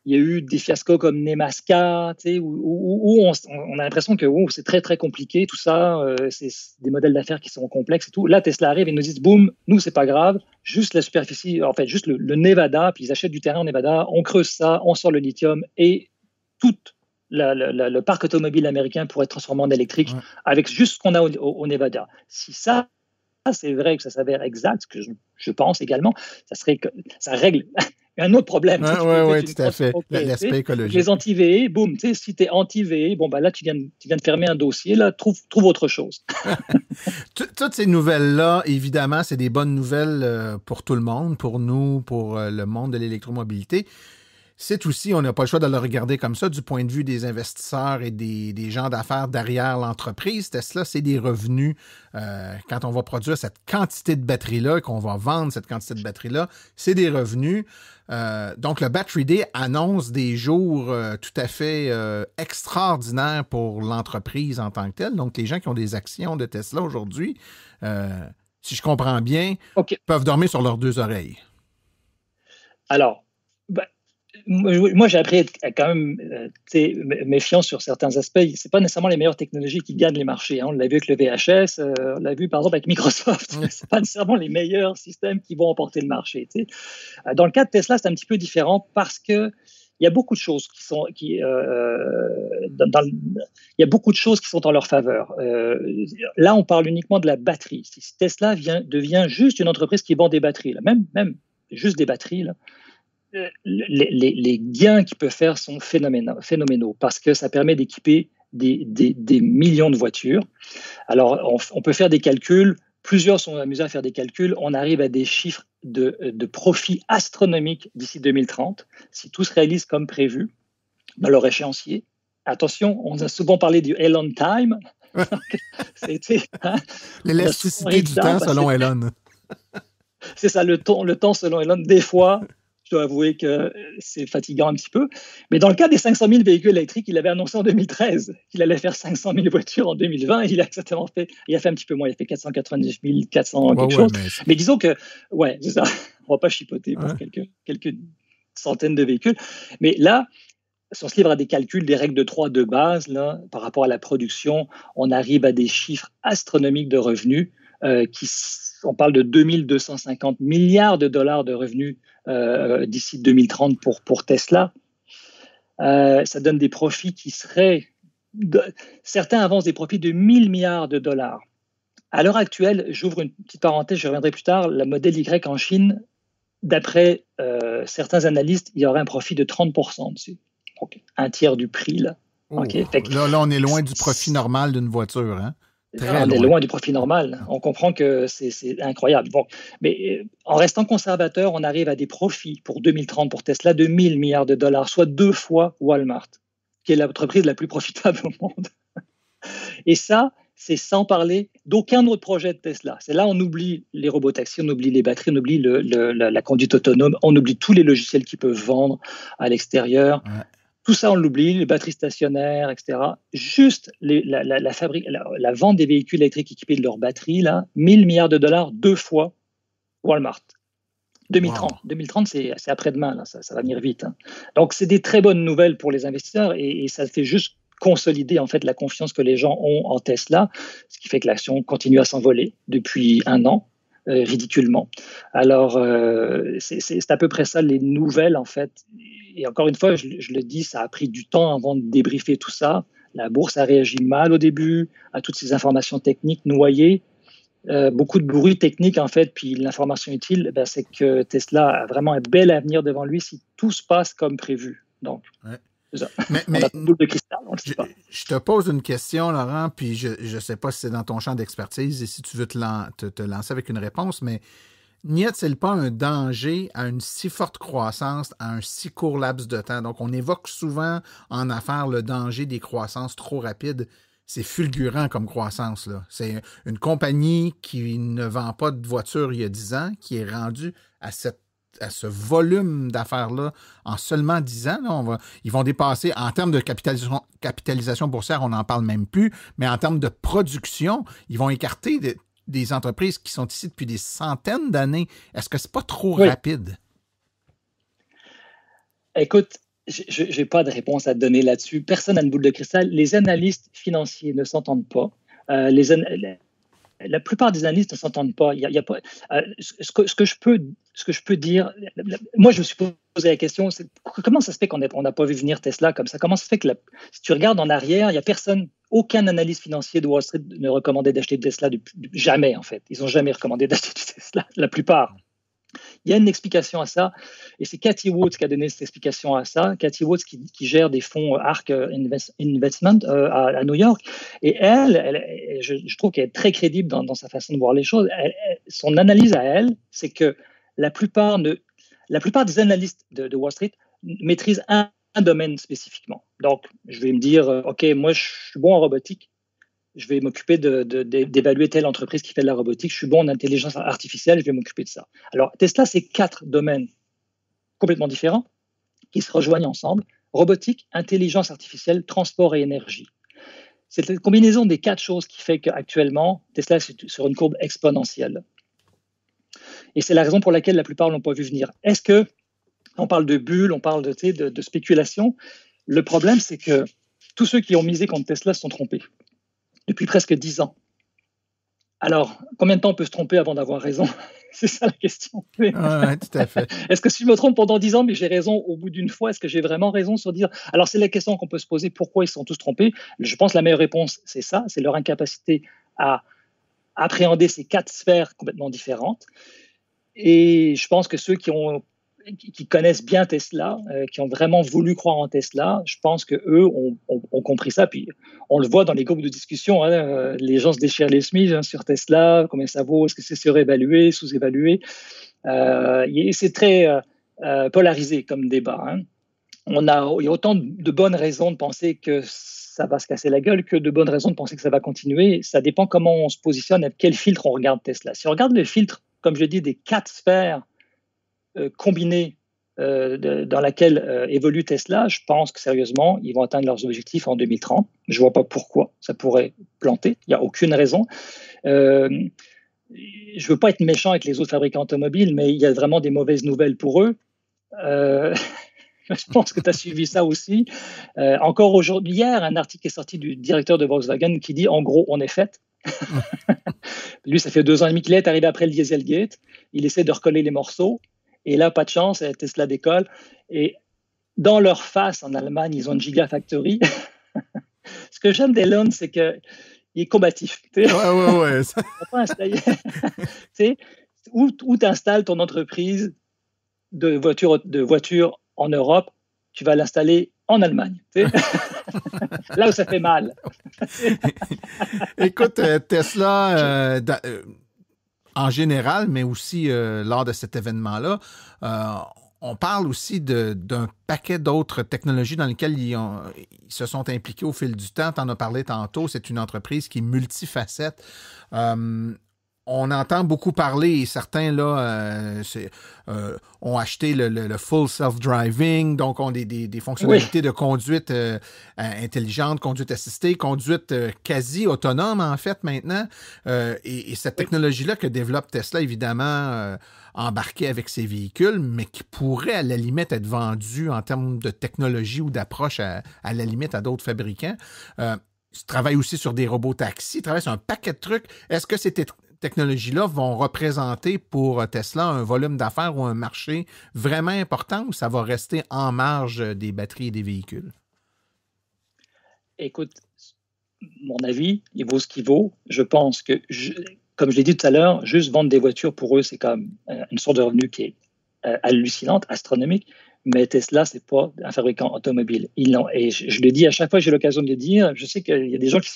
Il y a eu des fiascos comme Nemaska, où on a l'impression que c'est très, très compliqué, tout ça. C'est des modèles d'affaires qui sont complexes et tout. Là, Tesla arrive et nous dit, boum, nous, c'est pas grave. Juste la superficie, en fait, juste le Nevada, puis ils achètent du terrain au Nevada, on creuse ça, on sort le lithium et tout le parc automobile américain pourrait être transformé en électrique avec juste ce qu'on a au Nevada. Si ça, c'est vrai que ça s'avère exact, ce que je pense également, ça règle un autre problème. Oui, tout à fait. L'aspect écologique. Les anti-VE, boum, si tu es anti-VE, bon, là, tu viens de fermer un dossier, là, trouve autre chose. Toutes ces nouvelles-là, évidemment, c'est des bonnes nouvelles pour tout le monde, pour nous, pour le monde de l'électromobilité. C'est aussi, on n'a pas le choix de le regarder comme ça, du point de vue des investisseurs et des gens d'affaires derrière l'entreprise. Tesla, c'est des revenus. Quand on va produire cette quantité de batterie-là, qu'on va vendre cette quantité de batterie-là, c'est des revenus. Donc, le Battery Day annonce des jours tout à fait extraordinaires pour l'entreprise en tant que telle. Donc, les gens qui ont des actions de Tesla aujourd'hui, si je comprends bien, peuvent dormir sur leurs deux oreilles. Alors, moi, j'ai appris à être quand même méfiant sur certains aspects. Ce n'est pas nécessairement les meilleures technologies qui gagnent les marchés. Hein. On l'a vu avec le VHS, on l'a vu par exemple avec Microsoft. Ce n'est pas nécessairement les meilleurs systèmes qui vont emporter le marché. Dans le cas de Tesla, c'est un petit peu différent parce qu'il y a beaucoup de choses qui sont en leur faveur. Là, on parle uniquement de la batterie. Si Tesla devient juste une entreprise qui vend des batteries, là, même juste des batteries, là, les gains qu'il peut faire sont phénoménaux parce que ça permet d'équiper des millions de voitures. Alors, on peut faire des calculs. Plusieurs sont amusés à faire des calculs. On arrive à des chiffres de profit astronomiques d'ici 2030, si tout se réalise comme prévu dans leur échéancier. Attention, on a souvent parlé du Elon Time. L'élasticité du temps selon Elon. C'est ça, le temps selon Elon. Des fois, je dois avouer que c'est fatigant un petit peu. Mais dans le cas des 500 000 véhicules électriques, il avait annoncé en 2013 qu'il allait faire 500 000 voitures en 2020. Et il a exactement fait, il a fait un petit peu moins, il a fait 499 400 quelque chose. Mais disons que, c'est ça, on ne va pas chipoter pour quelques centaines de véhicules. Mais là, si on se livre à des calculs, des règles de 3 de base, là, par rapport à la production, on arrive à des chiffres astronomiques de revenus on parle de 2250 milliards de dollars de revenus d'ici 2030 pour Tesla. Ça donne des profits qui seraient... certains avancent des profits de 1000 milliards de dollars. À l'heure actuelle, j'ouvre une petite parenthèse, je reviendrai plus tard, le modèle Y en Chine, d'après certains analystes, il y aurait un profit de 30% dessus. Donc, un tiers du prix, là. Là, on est loin du profit normal d'une voiture, hein? On est loin du profit normal. On comprend que c'est incroyable. Bon, mais en restant conservateur, on arrive à des profits pour 2030 pour Tesla de 1000 milliards de dollars, soit 2 fois Walmart, qui est l'entreprise la plus profitable au monde. Et ça, c'est sans parler d'aucun autre projet de Tesla. C'est là on oublie les robotaxis, on oublie les batteries, on oublie la conduite autonome, on oublie tous les logiciels qu'ils peuvent vendre à l'extérieur. Ouais. Tout ça, on l'oublie, les batteries stationnaires, etc. Juste la vente des véhicules électriques équipés de leurs batteries, là, 1000 milliards de dollars, 2 fois Walmart. 2030. Wow. 2030, c'est après-demain, là, ça va venir vite. Hein. Donc, c'est des très bonnes nouvelles pour les investisseurs et ça fait juste consolider en fait la confiance que les gens ont en Tesla, ce qui fait que l'action continue à s'envoler depuis 1 an. Ridiculement. Alors, c'est à peu près ça les nouvelles, en fait. Et encore une fois, je le dis, ça a pris du temps avant de débriefer tout ça. La bourse a réagi mal au début à toutes ces informations techniques noyées. Beaucoup de bruit technique, en fait, puis l'information utile, c'est que Tesla a vraiment un bel avenir devant lui si tout se passe comme prévu. Donc, c'est ça. On a une boule de cristal, on le sait pas. Je te pose une question, Laurent, puis je ne sais pas si c'est dans ton champ d'expertise et si tu veux te lancer avec une réponse, mais n'y a-t-il pas un danger à une si forte croissance à un si court laps de temps? Donc, on évoque souvent en affaires le danger des croissances trop rapides. C'est fulgurant comme croissance, là. C'est une compagnie qui ne vend pas de voitures il y a 10 ans, qui est rendue à ce volume d'affaires-là en seulement 10 ans. Là, ils vont dépasser, en termes de capitalisation boursière, on n'en parle même plus, mais en termes de production, ils vont écarter des entreprises qui sont ici depuis des centaines d'années. Est-ce que c'est pas trop rapide? Écoute, je n'ai pas de réponse à te donner là-dessus. Personne n'a une boule de cristal. Les analystes financiers ne s'entendent pas. La plupart des analystes ne s'entendent pas. Il y a pas ce que je peux dire, moi, je me suis posé la question, c'est comment ça se fait qu'on n'a pas vu venir Tesla comme ça? Comment ça se fait que si tu regardes en arrière, il n'y a personne, aucun analyste financier de Wall Street ne recommandait d'acheter Tesla jamais, en fait. Ils n'ont jamais recommandé d'acheter du Tesla, la plupart. Il y a une explication à ça, et c'est Cathie Wood qui a donné cette explication à ça. Cathie Wood qui gère des fonds ARK Investment à New York, et je trouve qu'elle est très crédible dans sa façon de voir les choses. Son analyse à elle, c'est que la plupart des analystes de Wall Street maîtrisent un domaine spécifiquement. Donc, je vais me dire, OK, moi, je suis bon en robotique, je vais m'occuper d'évaluer telle entreprise qui fait de la robotique. Je suis bon en intelligence artificielle, je vais m'occuper de ça. Alors, Tesla, c'est 4 domaines complètement différents qui se rejoignent ensemble. Robotique, intelligence artificielle, transport et énergie. C'est cette combinaison des 4 choses qui fait qu'actuellement, Tesla est sur une courbe exponentielle. Et c'est la raison pour laquelle la plupart ne l'ont pas vu venir. Est-ce que, on parle de bulles, on parle de spéculation. Le problème, c'est que tous ceux qui ont misé contre Tesla se sont trompés depuis presque 10 ans. Alors, combien de temps on peut se tromper avant d'avoir raison? C'est ça la question. Oui, tout à fait. Est-ce que si je me trompe pendant 10 ans, mais j'ai raison au bout d'une fois, est-ce que j'ai vraiment raison sur 10 ans? Alors, c'est la question qu'on peut se poser. Pourquoi ils se sont tous trompés? Je pense que la meilleure réponse, c'est ça. C'est leur incapacité à appréhender ces 4 sphères complètement différentes. Et je pense que ceux qui connaissent bien Tesla, qui ont vraiment voulu croire en Tesla, je pense qu'eux ont compris ça. Puis on le voit dans les groupes de discussion, hein, les gens se déchirent les chemises sur Tesla, combien ça vaut, est-ce que c'est surévalué, sous-évalué. C'est très polarisé comme débat. Hein. Il y a autant de bonnes raisons de penser que ça va se casser la gueule que de bonnes raisons de penser que ça va continuer. Ça dépend comment on se positionne, avec quel filtre on regarde Tesla. Si on regarde le filtre, comme je dis, des 4 sphères combinées dans laquelle évolue Tesla, je pense que sérieusement, ils vont atteindre leurs objectifs en 2030. Je ne vois pas pourquoi ça pourrait planter. Il n'y a aucune raison. Je ne veux pas être méchant avec les autres fabricants automobiles, mais il y a vraiment des mauvaises nouvelles pour eux. Je pense que tu as suivi ça aussi. Encore aujourd'hui, hier, un article est sorti du directeur de Volkswagen qui dit, en gros, on est fait. Lui, ça fait 2 ans et demi qu'il est arrivé après le Dieselgate. Il essaie de recoller les morceaux. Et là, pas de chance, Tesla décolle. Et dans leur face, en Allemagne, ils ont une gigafactory. Ce que j'aime d'Elon, c'est qu'il est combatif. Ouais. Où tu installes ton entreprise de voitures en Europe, tu vas l'installer en Allemagne. Là où ça fait mal. Écoute, Tesla, en général, mais aussi lors de cet événement-là, on parle aussi d'un paquet d'autres technologies dans lesquelles ils se sont impliqués au fil du temps. Tu en as parlé tantôt, c'est une entreprise qui est multifacette. On entend beaucoup parler, et certains là ont acheté le full self-driving, donc ont des fonctionnalités de conduite intelligente, conduite assistée, conduite quasi autonome en fait maintenant. Et cette technologie-là que développe Tesla, évidemment, embarquée avec ses véhicules, mais qui pourrait à la limite être vendue en termes de technologie ou d'approche à la limite à d'autres fabricants. Ils travaillent aussi sur des robots taxis, ils travaillent sur un paquet de trucs. Est-ce que ces technologies-là vont représenter pour Tesla un volume d'affaires ou un marché vraiment important ou ça va rester en marge des batteries et des véhicules? Écoute, mon avis, il vaut ce qu'il vaut. Je pense que, comme je l'ai dit tout à l'heure, juste vendre des voitures, pour eux, c'est comme une source de revenu qui est hallucinante, astronomique. Mais Tesla, ce n'est pas un fabricant automobile. Et je le dis à chaque fois que j'ai l'occasion de le dire. Je sais qu'il y a des gens qui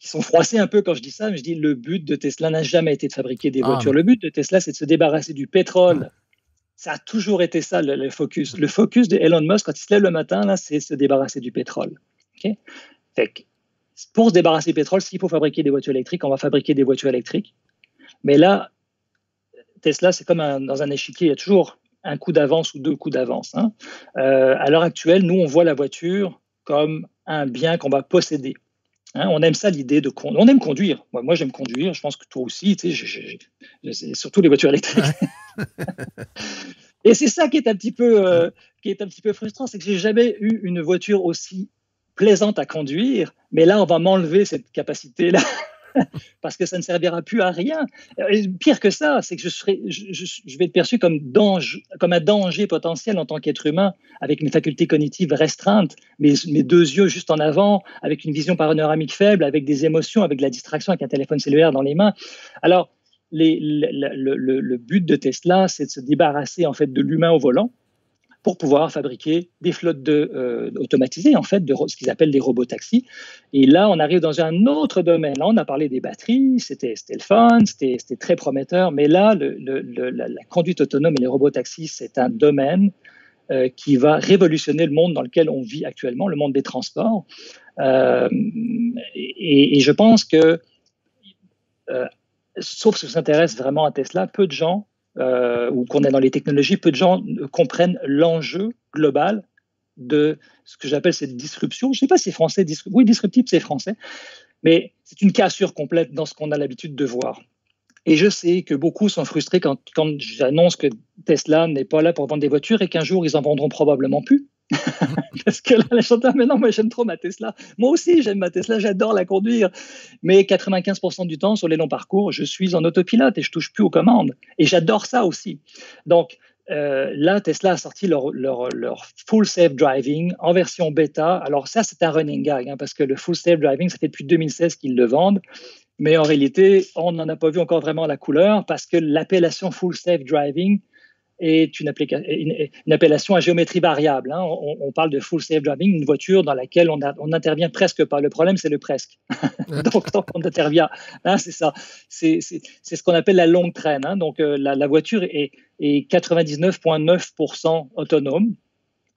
qui sont froissés un peu quand je dis ça, mais je dis le but de Tesla n'a jamais été de fabriquer des voitures. Le but de Tesla, c'est de se débarrasser du pétrole. Ça a toujours été ça, le focus. Le focus de Elon Musk, quand il se lève le matin, là, c'est se débarrasser du pétrole. Okay? Fait que, pour se débarrasser du pétrole, s'il faut fabriquer des voitures électriques, on va fabriquer des voitures électriques. Mais là, Tesla, c'est comme dans un échiquier, il y a toujours un coup d'avance ou 2 coups d'avance. Hein. À l'heure actuelle, nous, on voit la voiture comme un bien qu'on va posséder. Hein, on aime ça, l'idée de conduire. On aime conduire. Moi, j'aime conduire. Je pense que toi aussi, tu sais, surtout les voitures électriques. Et c'est ça qui est un petit peu frustrant, c'est que j'ai jamais eu une voiture aussi plaisante à conduire, mais là, on va m'enlever cette capacité-là. Parce que ça ne servira plus à rien. Et pire que ça, c'est que je vais être perçu comme un danger potentiel en tant qu'être humain, avec mes facultés cognitives restreintes, mes 2 yeux juste en avant, avec une vision panoramique faible, avec des émotions, avec de la distraction, avec un téléphone cellulaire dans les mains. Alors, le but de Tesla, c'est de se débarrasser en fait de l'humain au volant, pour pouvoir fabriquer des flottes automatisées, en fait, de ce qu'ils appellent des robotaxis. Et là, on arrive dans un autre domaine. Là, on a parlé des batteries, c'était le fun, c'était très prometteur. Mais là, la conduite autonome et les robotaxis, c'est un domaine qui va révolutionner le monde dans lequel on vit actuellement, le monde des transports. Et je pense que, sauf si on s'intéresse vraiment à Tesla, peu de gens ou qu'on est dans les technologies, peu de gens comprennent l'enjeu global de ce que j'appelle cette disruption. Je ne sais pas si c'est français, oui, disruptif, c'est français, mais c'est une cassure complète dans ce qu'on a l'habitude de voir. Et je sais que beaucoup sont frustrés quand j'annonce que Tesla n'est pas là pour vendre des voitures et qu'un jour, ils en vendront probablement plus. Parce que là, les chanteurs, mais non, moi j'aime trop ma Tesla. Moi aussi, j'aime ma Tesla, j'adore la conduire. Mais 95% du temps, sur les longs parcours, je suis en autopilote et je touche plus aux commandes. Et j'adore ça aussi. Donc là, Tesla a sorti leur Full Safe Driving en version bêta. Alors ça, c'est un running gag, hein, parce que le Full Safe Driving, ça fait depuis 2016 qu'ils le vendent. Mais en réalité, on n'en a pas vu encore vraiment la couleur parce que l'appellation Full Safe Driving est une appellation à géométrie variable. Hein. On parle de Full Safe Driving, une voiture dans laquelle on n'intervient presque pas. Le problème, c'est le presque. Donc, tant qu'on intervient, hein, c'est ça. C'est ce qu'on appelle la longue traîne. Hein. Donc, la voiture est 99,9% autonome.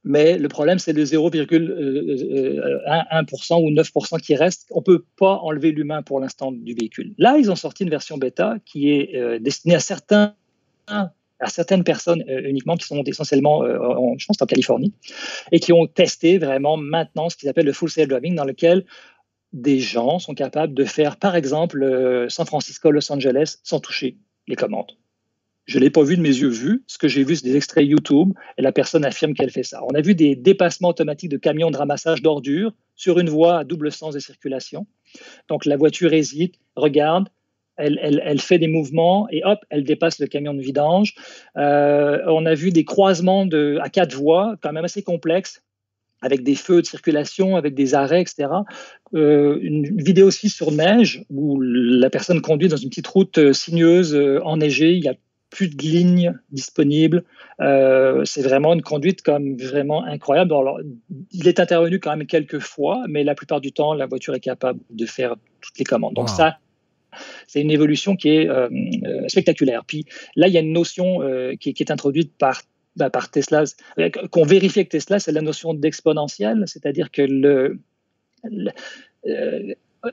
Mais le problème, c'est le 0,1% ou 9% qui reste. On ne peut pas enlever l'humain pour l'instant du véhicule. Là, ils ont sorti une version bêta qui est destinée à certaines personnes uniquement, qui sont essentiellement, je pense, en Californie, et qui ont testé vraiment maintenant ce qu'ils appellent le Full Safe Driving, dans lequel des gens sont capables de faire, par exemple, San Francisco, Los Angeles, sans toucher les commandes. Je ne l'ai pas vu de mes yeux vus. Ce que j'ai vu, c'est des extraits YouTube et la personne affirme qu'elle fait ça. On a vu des dépassements automatiques de camions de ramassage d'ordures sur une voie à double sens de circulation. Donc, la voiture hésite, regarde, elle fait des mouvements et hop, elle dépasse le camion de vidange. On a vu des croisements à 4 voies, quand même assez complexes, avec des feux de circulation, avec des arrêts, etc. Une vidéo aussi sur neige, où la personne conduit dans une petite route sinueuse, enneigée, il y a plus de lignes disponibles. C'est vraiment une conduite comme vraiment incroyable. Alors, il est intervenu quand même quelques fois, mais la plupart du temps, la voiture est capable de faire toutes les commandes. Donc ça, c'est une évolution qui est spectaculaire. Puis là, il y a une notion qui est introduite par Tesla, qu'on vérifie avec Tesla, c'est la notion d'exponentielle, c'est-à-dire que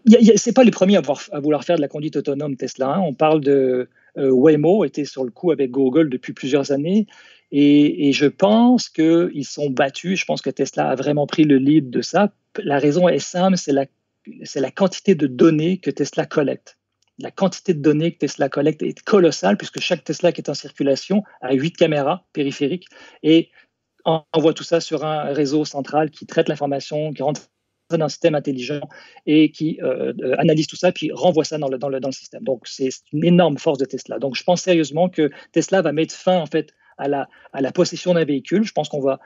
c'est pas les premiers à vouloir faire de la conduite autonome Tesla. Hein. On parle de Waymo, était sur le coup avec Google depuis plusieurs années, et je pense qu'ils sont battus. Je pense que Tesla a vraiment pris le lead de ça. La raison est simple, c'est la quantité de données que Tesla collecte. La quantité de données que Tesla collecte est colossale, puisque chaque Tesla qui est en circulation a 8 caméras périphériques et envoie tout ça sur un réseau central qui traite l'information, qui rentre dans un système intelligent et qui analyse tout ça, puis renvoie ça dans le système. Donc, c'est une énorme force de Tesla. Donc, je pense sérieusement que Tesla va mettre fin, en fait, à la possession d'un véhicule. Je pense qu'on va,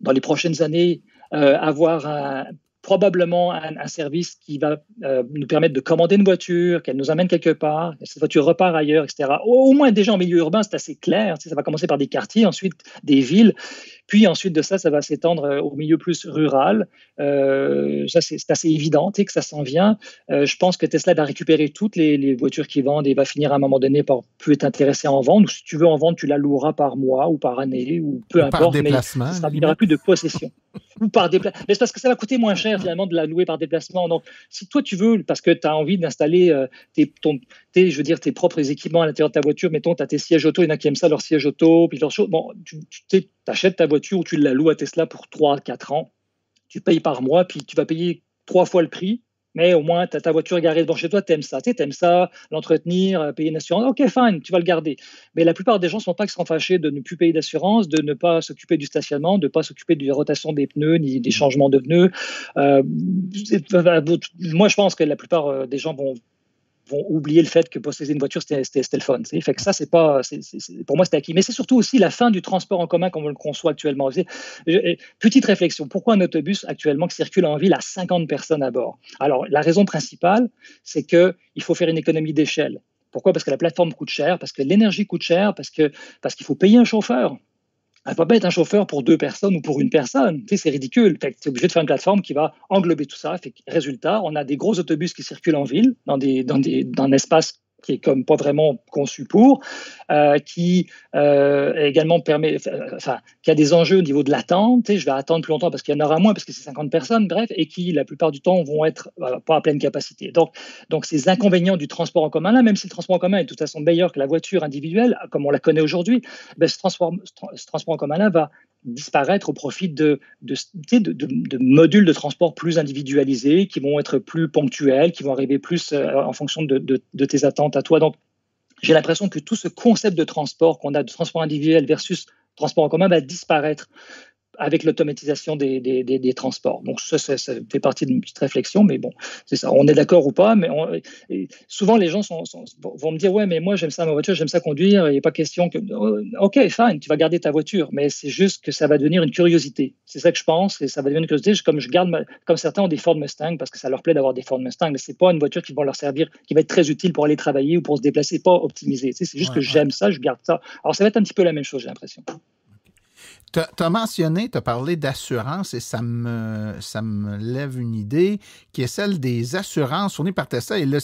dans les prochaines années, avoir probablement un service qui va nous permettre de commander une voiture, qu'elle nous amène quelque part, que cette voiture repart ailleurs, etc. Au moins déjà en milieu urbain, c'est assez clair. Ça va commencer par des quartiers, ensuite des villes. Puis ensuite de ça, ça va s'étendre au milieu plus rural. Ça, c'est assez évident que ça s'en vient. Je pense que Tesla va récupérer toutes les voitures qu'ils vendent et va finir à un moment donné par plus être intéressé à en vendre. Ou si tu veux en vendre, tu la loueras par mois ou par année ou peu importe. Par déplacement. Mais il n'y aura plus de possession. Ou par déplacement. Mais c'est parce que ça va coûter moins cher finalement de la louer par déplacement. Donc, si toi tu veux, parce que tu as envie d'installer tes propres équipements à l'intérieur de ta voiture, mettons, tu as tes sièges auto, il y en a qui aiment ça, leurs sièges auto, puis leurs choses. Bon, tu achètes ta voiture ou tu la loues à Tesla pour 3-4 ans. Tu payes par mois, puis tu vas payer 3 fois le prix. Mais au moins, tu as ta voiture garée devant chez toi, tu aimes ça. Tu aimes ça, l'entretenir, payer une assurance. OK, fine, tu vas le garder. Mais la plupart des gens ne sont pas qui seront fâchés de ne plus payer d'assurance, de ne pas s'occuper du stationnement, de ne pas s'occuper de la rotation des pneus, ni des changements de pneus. Moi, je pense que la plupart des gens vont oublier le fait que posséder une voiture, c'était le fun. Fait que ça, pour moi, c'était acquis. Mais c'est surtout aussi la fin du transport en commun comme on le conçoit actuellement. Petite réflexion, pourquoi un autobus actuellement qui circule en ville a 50 personnes à bord? Alors, la raison principale, c'est qu'il faut faire une économie d'échelle. Pourquoi? Parce que la plateforme coûte cher, parce que l'énergie coûte cher, parce qu'il faut payer un chauffeur. Elle ne peut pas être un chauffeur pour 2 personnes ou pour une personne. C'est ridicule. Tu es obligé de faire une plateforme qui va englober tout ça. Résultat, on a des gros autobus qui circulent en ville, dans un espace qui est comme pas vraiment conçu pour, qui également qui a des enjeux au niveau de l'attente. Je vais attendre plus longtemps parce qu'il y en aura moins, parce que c'est 50 personnes, bref, et qui, la plupart du temps, vont être pas à pleine capacité. Donc, ces inconvénients du transport en commun, là, même si le transport en commun est de toute façon meilleur que la voiture individuelle, comme on la connaît aujourd'hui, ce transport en commun-là va disparaître au profit de modules de transport plus individualisés, qui vont être plus ponctuels, qui vont arriver plus en fonction de tes attentes à toi. Donc, j'ai l'impression que tout ce concept de transport qu'on a, de transport individuel versus transport en commun, va disparaître avec l'automatisation des transports. Donc, ça fait partie d'une petite réflexion, mais bon, c'est ça. On est d'accord ou pas, mais souvent, les gens vont me dire, ouais, mais moi, j'aime ça ma voiture, j'aime ça conduire, il n'y a pas question que... OK, fine, tu vas garder ta voiture, mais c'est juste que ça va devenir une curiosité. C'est ça que je pense, et ça va devenir une curiosité, comme certains ont des Ford Mustang, parce que ça leur plaît d'avoir des Ford Mustang, mais c'est pas une voiture qui va leur servir, qui va être très utile pour aller travailler ou pour se déplacer, pas optimisée. C'est juste que j'aime ça, je garde ça. Alors, ça va être un petit peu la même chose, j'ai l'impression. Tu as mentionné, tu as parlé d'assurance et ça me lève une idée qui est celle des assurances fournies par Tesla. Et là,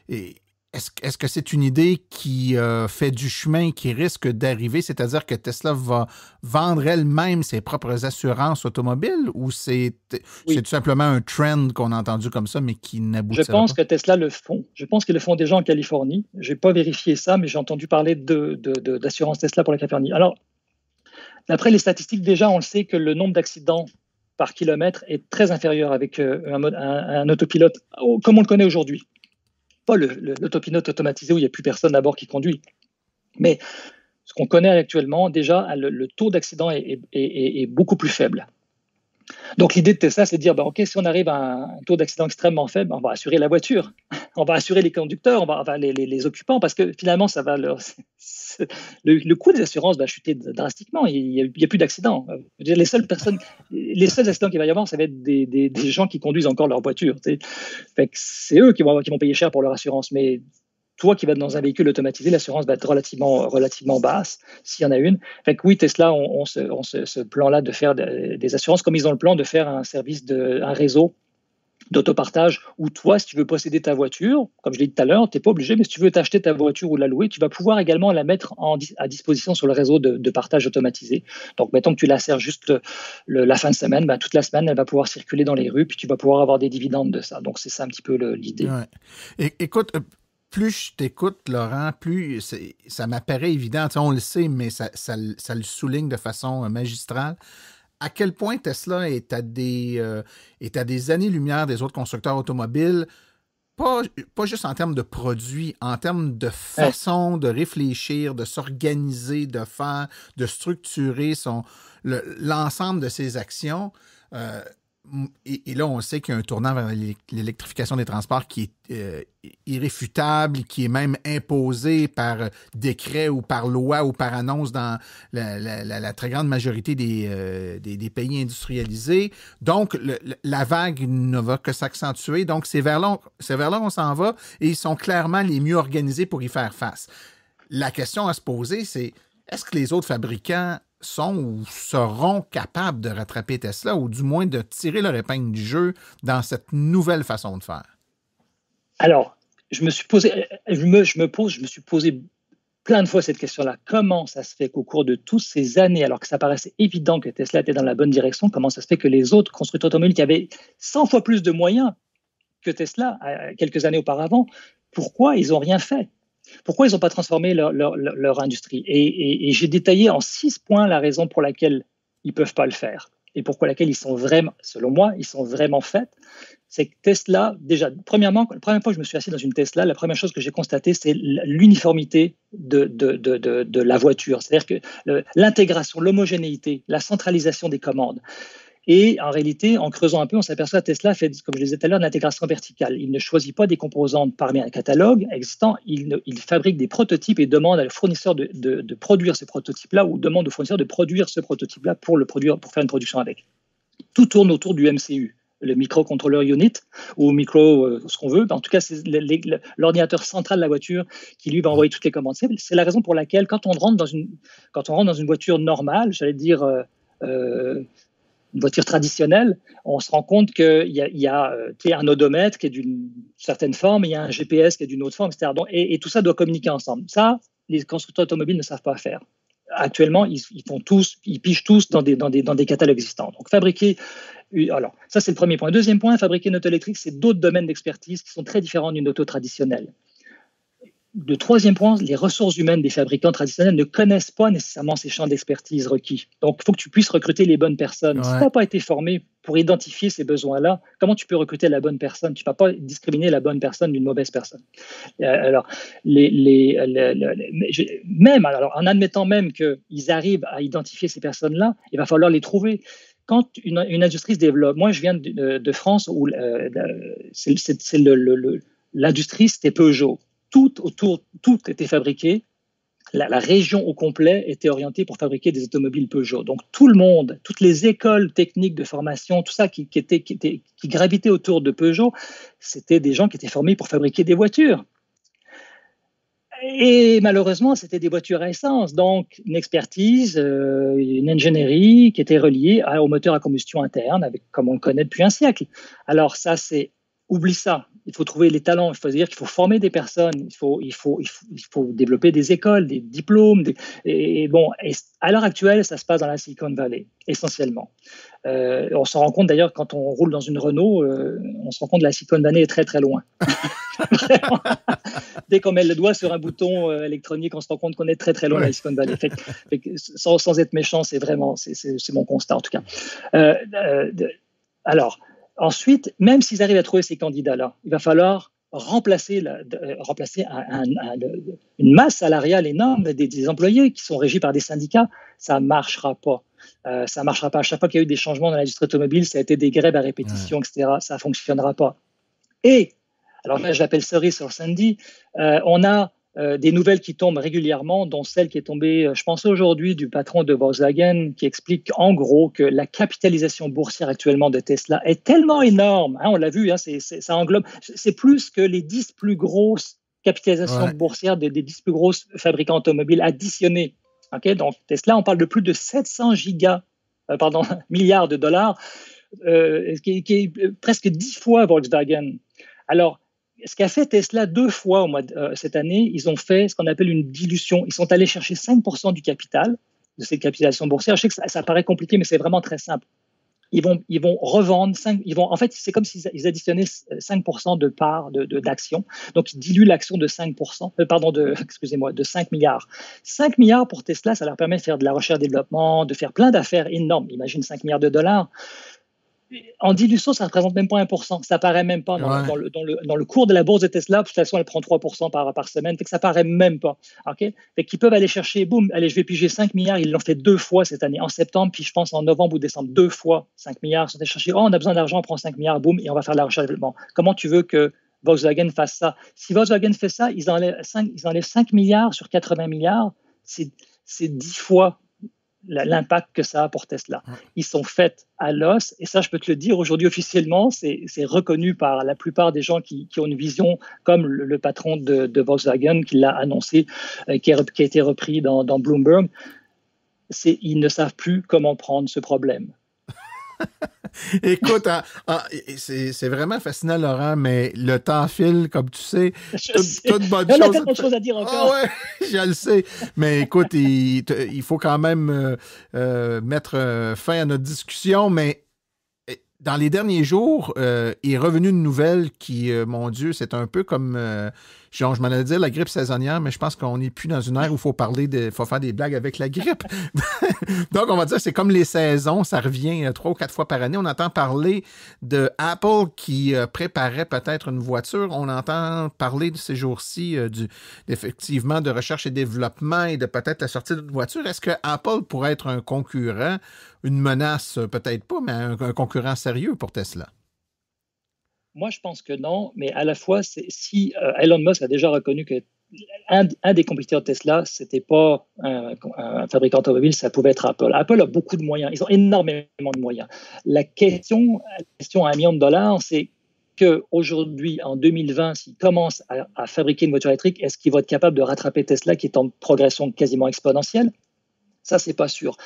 est-ce que c'est une idée qui fait du chemin, qui risque d'arriver? C'est-à-dire que Tesla va vendre elle-même ses propres assurances automobiles ou c'est tout simplement un trend qu'on a entendu comme ça, mais qui n'aboutira pas? Je pense que Tesla le font. Je pense qu'ils le font déjà en Californie. Je n'ai pas vérifié ça, mais j'ai entendu parler d'assurance Tesla pour la Californie. Alors, d'après les statistiques, déjà, on le sait que le nombre d'accidents par kilomètre est très inférieur avec un autopilote comme on le connaît aujourd'hui. Pas l'autopilote automatisé où il n'y a plus personne à bord qui conduit. Mais ce qu'on connaît actuellement, déjà, le taux d'accident est beaucoup plus faible. Donc, l'idée de Tesla, c'est de dire, OK, si on arrive à un taux d'accident extrêmement faible, on va assurer la voiture, on va assurer les conducteurs, les occupants, parce que finalement, ça va le coût des assurances va chuter drastiquement. Il n'y a plus d'accidents. Les seuls accidents qu'il va y avoir, ça va être des gens qui conduisent encore leur voiture. Fait que c'est eux qui vont payer cher pour leur assurance. Mais toi qui vas dans un véhicule automatisé, l'assurance va être relativement basse, s'il y en a une. Fait que oui, Tesla ont ce plan-là de faire des assurances, comme ils ont le plan de faire un réseau d'autopartage où toi, si tu veux posséder ta voiture, comme je l'ai dit tout à l'heure, tu n'es pas obligé, mais si tu veux t'acheter ta voiture ou la louer, tu vas pouvoir également la mettre à disposition sur le réseau de partage automatisé. Donc, mettons que tu la sers juste la fin de semaine, toute la semaine, elle va pouvoir circuler dans les rues, puis tu vas pouvoir avoir des dividendes de ça. Donc, c'est ça un petit peu l'idée. Ouais. Écoute, plus je t'écoute, Laurent, plus ça m'apparaît évident. On le sait, mais ça le souligne de façon magistrale. À quel point Tesla est à des années-lumière des autres constructeurs automobiles, pas juste en termes de produits, en termes de façon de réfléchir, de s'organiser, de faire, de structurer l'ensemble de ses actions. et là, on sait qu'il y a un tournant vers l'électrification des transports qui est irréfutable, qui est même imposé par décret ou par loi ou par annonce dans la très grande majorité des pays industrialisés. Donc, la vague ne va que s'accentuer. Donc, c'est vers là on s'en va et ils sont clairement les mieux organisés pour y faire face. La question à se poser, c'est est-ce que les autres fabricants sont ou seront capables de rattraper Tesla ou du moins de tirer leur épingle du jeu dans cette nouvelle façon de faire? Alors, je me suis posé plein de fois cette question-là. Comment ça se fait qu'au cours de toutes ces années, alors que ça paraissait évident que Tesla était dans la bonne direction, comment ça se fait que les autres constructeurs automobiles qui avaient 100 fois plus de moyens que Tesla quelques années auparavant, pourquoi ils n'ont rien fait? Pourquoi ils n'ont pas transformé leur industrie? Et j'ai détaillé en 6 points la raison pour laquelle ils ne peuvent pas le faire et pourquoi laquelle ils sont vraiment, selon moi, ils sont vraiment faits. C'est que Tesla, déjà, premièrement, la première fois que je me suis assis dans une Tesla, la première chose que j'ai constatée, c'est l'uniformité de la voiture. C'est-à-dire que l'intégration, l'homogénéité, la centralisation des commandes. Et en réalité, en creusant un peu, on s'aperçoit que Tesla fait, comme je le disais tout à l'heure, l'intégration verticale. Il ne choisit pas des composantes parmi un catalogue existant, il fabrique des prototypes et demande au fournisseur de produire ces prototypes-là ou demande au fournisseur de produire ce prototype-là pour faire une production avec. Tout tourne autour du MCU, le microcontroller unit ou ce qu'on veut. En tout cas, c'est l'ordinateur central de la voiture qui lui va envoyer toutes les commandes. C'est la raison pour laquelle quand on rentre dans une voiture normale, j'allais dire une voiture traditionnelle, on se rend compte qu'il y a un odomètre qui est d'une certaine forme, il y a un GPS qui est d'une autre forme, etc. Et tout ça doit communiquer ensemble. Ça, les constructeurs automobiles ne savent pas faire. Actuellement, ils pigent tous dans des catalogues existants. Donc, alors, ça, c'est le premier point. Deuxième point, fabriquer une auto électrique, c'est d'autres domaines d'expertise qui sont très différents d'une auto traditionnelle. Le troisième point, les ressources humaines des fabricants traditionnels ne connaissent pas nécessairement ces champs d'expertise requis. Donc, il faut que tu puisses recruter les bonnes personnes. Ouais. Si tu n'as pas été formé pour identifier ces besoins-là, comment tu peux recruter la bonne personne? Tu ne vas pas discriminer la bonne personne d'une mauvaise personne. Alors, en admettant même qu'ils arrivent à identifier ces personnes-là, il va falloir les trouver. Quand une industrie se développe, moi, je viens de France où l'industrie, c'était Peugeot. Tout était fabriqué. La région au complet était orientée pour fabriquer des automobiles Peugeot. Donc, tout le monde, toutes les écoles techniques de formation, tout ça qui gravitait autour de Peugeot, c'était des gens qui étaient formés pour fabriquer des voitures. Et malheureusement, c'était des voitures à essence. Donc, une expertise, une ingénierie qui était reliée au moteur à combustion interne, comme on le connaît depuis un siècle. Alors, ça, oublie ça. Il faut trouver les talents. Il faut dire qu'il faut former des personnes. Il faut développer des écoles, des diplômes. Et à l'heure actuelle, ça se passe dans la Silicon Valley, essentiellement. On s'en rend compte d'ailleurs quand on roule dans une Renault, on se rend compte que la Silicon Valley est très très loin. Dès qu'on met le doigt sur un bouton électronique, on se rend compte qu'on est très très loin de la Silicon Valley. Sans être méchant, c'est mon constat en tout cas. Alors. Ensuite, même s'ils arrivent à trouver ces candidats-là, il va falloir remplacer une masse salariale énorme des employés qui sont régis par des syndicats. Ça ne marchera pas. Ça ne marchera pas. À chaque fois qu'il y a eu des changements dans l'industrie automobile, ça a été des grèves à répétition, etc. Ça ne fonctionnera pas. Et, alors là, je l'appelle cerise sur Sandy, on a des nouvelles qui tombent régulièrement, dont celle qui est tombée, je pense aujourd'hui, du patron de Volkswagen, qui explique en gros que la capitalisation boursière actuellement de Tesla est tellement énorme, on l'a vu, ça englobe, c'est plus que les 10 plus grosses capitalisations boursières des 10 plus grosses fabricants automobiles additionnés. Okay, donc Tesla, on parle de plus de 700 milliards de dollars, qui est presque 10 fois Volkswagen. Alors, ce qu'a fait Tesla 2 fois cette année, ils ont fait ce qu'on appelle une dilution. Ils sont allés chercher 5% du capital, de cette capitalisation boursière. Je sais que ça paraît compliqué, mais c'est vraiment très simple. Ils vont revendre, en fait, c'est comme s'ils additionnaient 5% de parts d'actions. Donc, ils diluent l'action de 5%, de 5 milliards. 5 milliards pour Tesla, ça leur permet de faire de la recherche et développement, de faire plein d'affaires énormes. Imagine 5 milliards de dollars. En dilution, ça ne représente même pas 1%. Ça paraît même pas dans le cours de la bourse de Tesla. De toute façon, elle prend 3% par semaine. Fait que ça paraît même pas. OK? Fait qu'ils peuvent aller chercher, boum, allez, je vais piger 5 milliards. Ils l'ont fait 2 fois cette année, en septembre, puis je pense en novembre ou décembre, 2 fois 5 milliards. Ils sont allés chercher, on a besoin d'argent, on prend 5 milliards, boum, et on va faire de la recherche et développement. Comment tu veux que Volkswagen fasse ça? Si Volkswagen fait ça, ils enlèvent 5 milliards sur 80 milliards. C'est 10 fois l'impact que ça a pour Tesla. Ils sont faits à l'os, et ça, je peux te le dire aujourd'hui officiellement, c'est reconnu par la plupart des gens qui ont une vision, comme le patron de Volkswagen qui l'a annoncé, qui a été repris dans Bloomberg. Ils ne savent plus comment prendre ce problème. Écoute, c'est vraiment fascinant, Laurent, mais le temps file, comme tu sais. Toute bonne chose. On a tellement de choses à dire encore. Ah ouais, je le sais. Mais écoute, il faut quand même mettre fin à notre discussion, mais dans les derniers jours, est revenue une nouvelle qui, mon Dieu, c'est un peu comme, je m'en allais dire la grippe saisonnière, mais je pense qu'on n'est plus dans une ère où il faut faire des blagues avec la grippe. Donc, on va dire, c'est comme les saisons, ça revient 3 ou 4 fois par année. On entend parler de Apple qui préparait peut-être une voiture. On entend parler de ces jours-ci effectivement de recherche et développement et de peut-être la sortie d'une voiture. Est-ce que Apple pourrait être un concurrent, une menace, peut-être pas, mais un concurrent sérieux pour Tesla? Moi, je pense que non, mais à la fois, si Elon Musk a déjà reconnu que un des compétiteurs de Tesla, c'était pas un fabricant automobile, ça pouvait être Apple. Apple a beaucoup de moyens, ils ont énormément de moyens. La question à $1 million, c'est qu'aujourd'hui, en 2020, s'ils commencent à fabriquer une voiture électrique, est-ce qu'ils vont être capables de rattraper Tesla qui est en progression quasiment exponentielle? Ça, c'est pas sûr.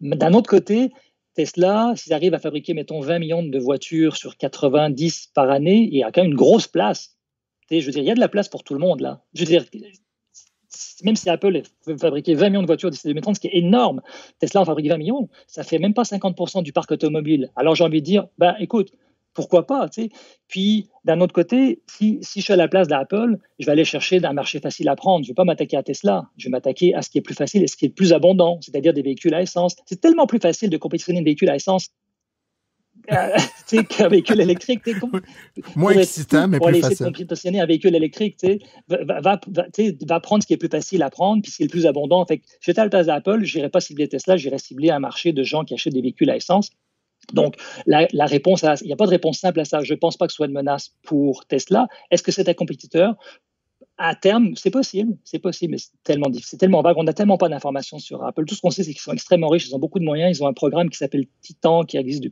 Mais d'un autre côté, Tesla, s'ils arrivent à fabriquer, mettons, 20 millions de voitures sur 90 par année, il y a quand même une grosse place. Je veux dire, il y a de la place pour tout le monde, là. Je veux dire, même si Apple veut fabriquer 20 millions de voitures d'ici 2030, ce qui est énorme, Tesla en fabrique 20 millions, ça fait même pas 50% du parc automobile. Alors, j'ai envie de dire, écoute, pourquoi pas, tu sais. Puis, d'un autre côté, si je suis à la place d'Apple, je vais aller chercher un marché facile à prendre. Je ne vais pas m'attaquer à Tesla. Je vais m'attaquer à ce qui est plus facile et ce qui est plus abondant, c'est-à-dire des véhicules à essence. C'est tellement plus facile de compétitionner un véhicule à essence qu'un véhicule électrique. Moins excitant, mais plus facile. Pour aller essayer de compétitionner un véhicule électrique, va prendre ce qui est plus facile à prendre puis ce qui est le plus abondant. Fait que j'étais à la place d'Apple, je n'irais pas cibler Tesla, j'irais cibler un marché de gens qui achètent des véhicules à essence. Donc, la réponse, il n'y a pas de réponse simple à ça. Je ne pense pas que ce soit une menace pour Tesla. Est-ce que c'est un compétiteur? À terme, c'est possible, mais c'est tellement difficile, c'est tellement vague. On n'a tellement pas d'informations sur Apple. Tout ce qu'on sait, c'est qu'ils sont extrêmement riches, ils ont beaucoup de moyens. Ils ont un programme qui s'appelle Titan, qui existe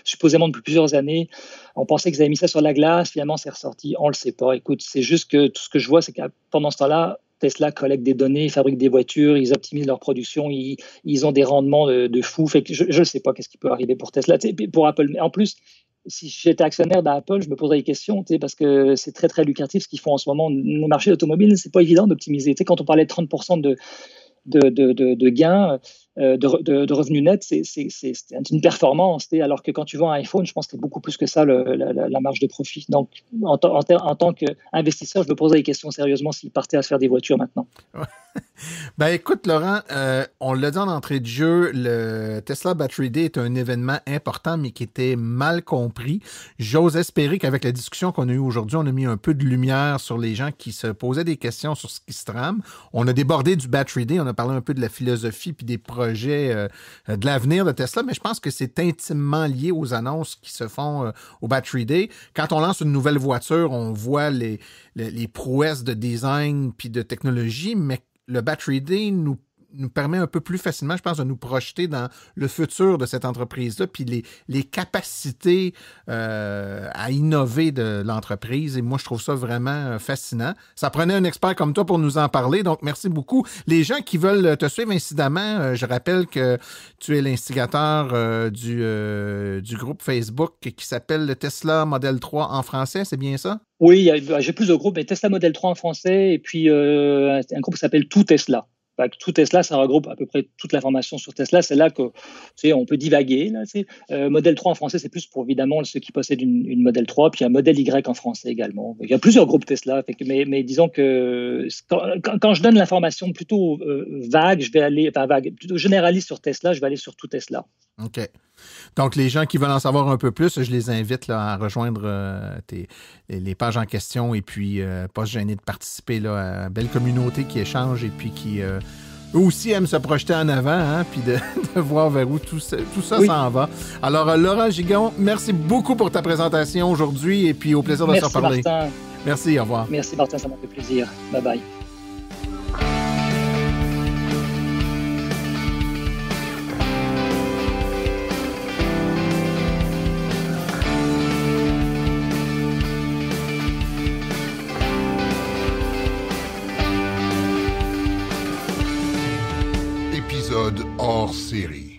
supposément depuis plusieurs années. On pensait qu'ils avaient mis ça sur la glace, finalement, c'est ressorti. On ne le sait pas. Écoute, c'est juste que tout ce que je vois, c'est que pendant ce temps-là, Tesla collecte des données, fabrique des voitures, ils optimisent leur production, ils ont des rendements de fou. Fait que je ne sais pas qu'est-ce qui peut arriver pour Tesla, pour Apple. Mais en plus, si j'étais actionnaire d'Apple, je me poserais des questions, parce que c'est très, très lucratif ce qu'ils font en ce moment. Le marché automobile, c'est pas évident d'optimiser. Quand on parlait de 30% de gains, de revenus nets, c'est une performance. Alors que quand tu vends un iPhone, je pense que c'est beaucoup plus que ça, la marge de profit. Donc, en tant qu'investisseur, je me poserais des questions sérieusement s'ils partaient à se faire des voitures maintenant. Écoute, Laurent, on l'a dit en entrée de jeu, le Tesla Battery Day est un événement important, mais qui était mal compris. J'ose espérer qu'avec la discussion qu'on a eue aujourd'hui, on a mis un peu de lumière sur les gens qui se posaient des questions sur ce qui se trame. On a débordé du Battery Day, on a parlé un peu de la philosophie puis des projets de l'avenir de Tesla, mais je pense que c'est intimement lié aux annonces qui se font au Battery Day. Quand on lance une nouvelle voiture, on voit les prouesses de design puis de technologie, mais le Battery Day nous permet un peu plus facilement, je pense, de nous projeter dans le futur de cette entreprise-là, puis les capacités à innover de l'entreprise. Et moi, je trouve ça vraiment fascinant. Ça prenait un expert comme toi pour nous en parler, donc merci beaucoup. Les gens qui veulent te suivre incidemment, je rappelle que tu es l'instigateur du groupe Facebook qui s'appelle le Tesla Model 3 en français, c'est bien ça? Oui, j'ai plus de groupes, mais Tesla Model 3 en français, et puis un groupe qui s'appelle Tout Tesla. Tout Tesla, ça regroupe à peu près toute l'information sur Tesla. C'est là que on peut divaguer. Model 3 en français, c'est plus pour évidemment ceux qui possèdent une Model 3, puis un Model Y en français également. Il y a plusieurs groupes Tesla, mais disons que quand je donne l'information plutôt vague, plutôt généraliste sur Tesla, je vais aller sur Tout Tesla. OK. Donc, les gens qui veulent en savoir un peu plus, je les invite là, à rejoindre les pages en question et puis pas se gêner de participer là, à une belle communauté qui échange et puis qui eux aussi aiment se projeter en avant, hein, puis de voir vers où tout ça s'en va. Alors, Laurent Gigon, merci beaucoup pour ta présentation aujourd'hui et puis au plaisir de se reparler. Martin. Merci, au revoir. Merci Martin, ça m'a fait plaisir. Bye bye. Épisode hors série.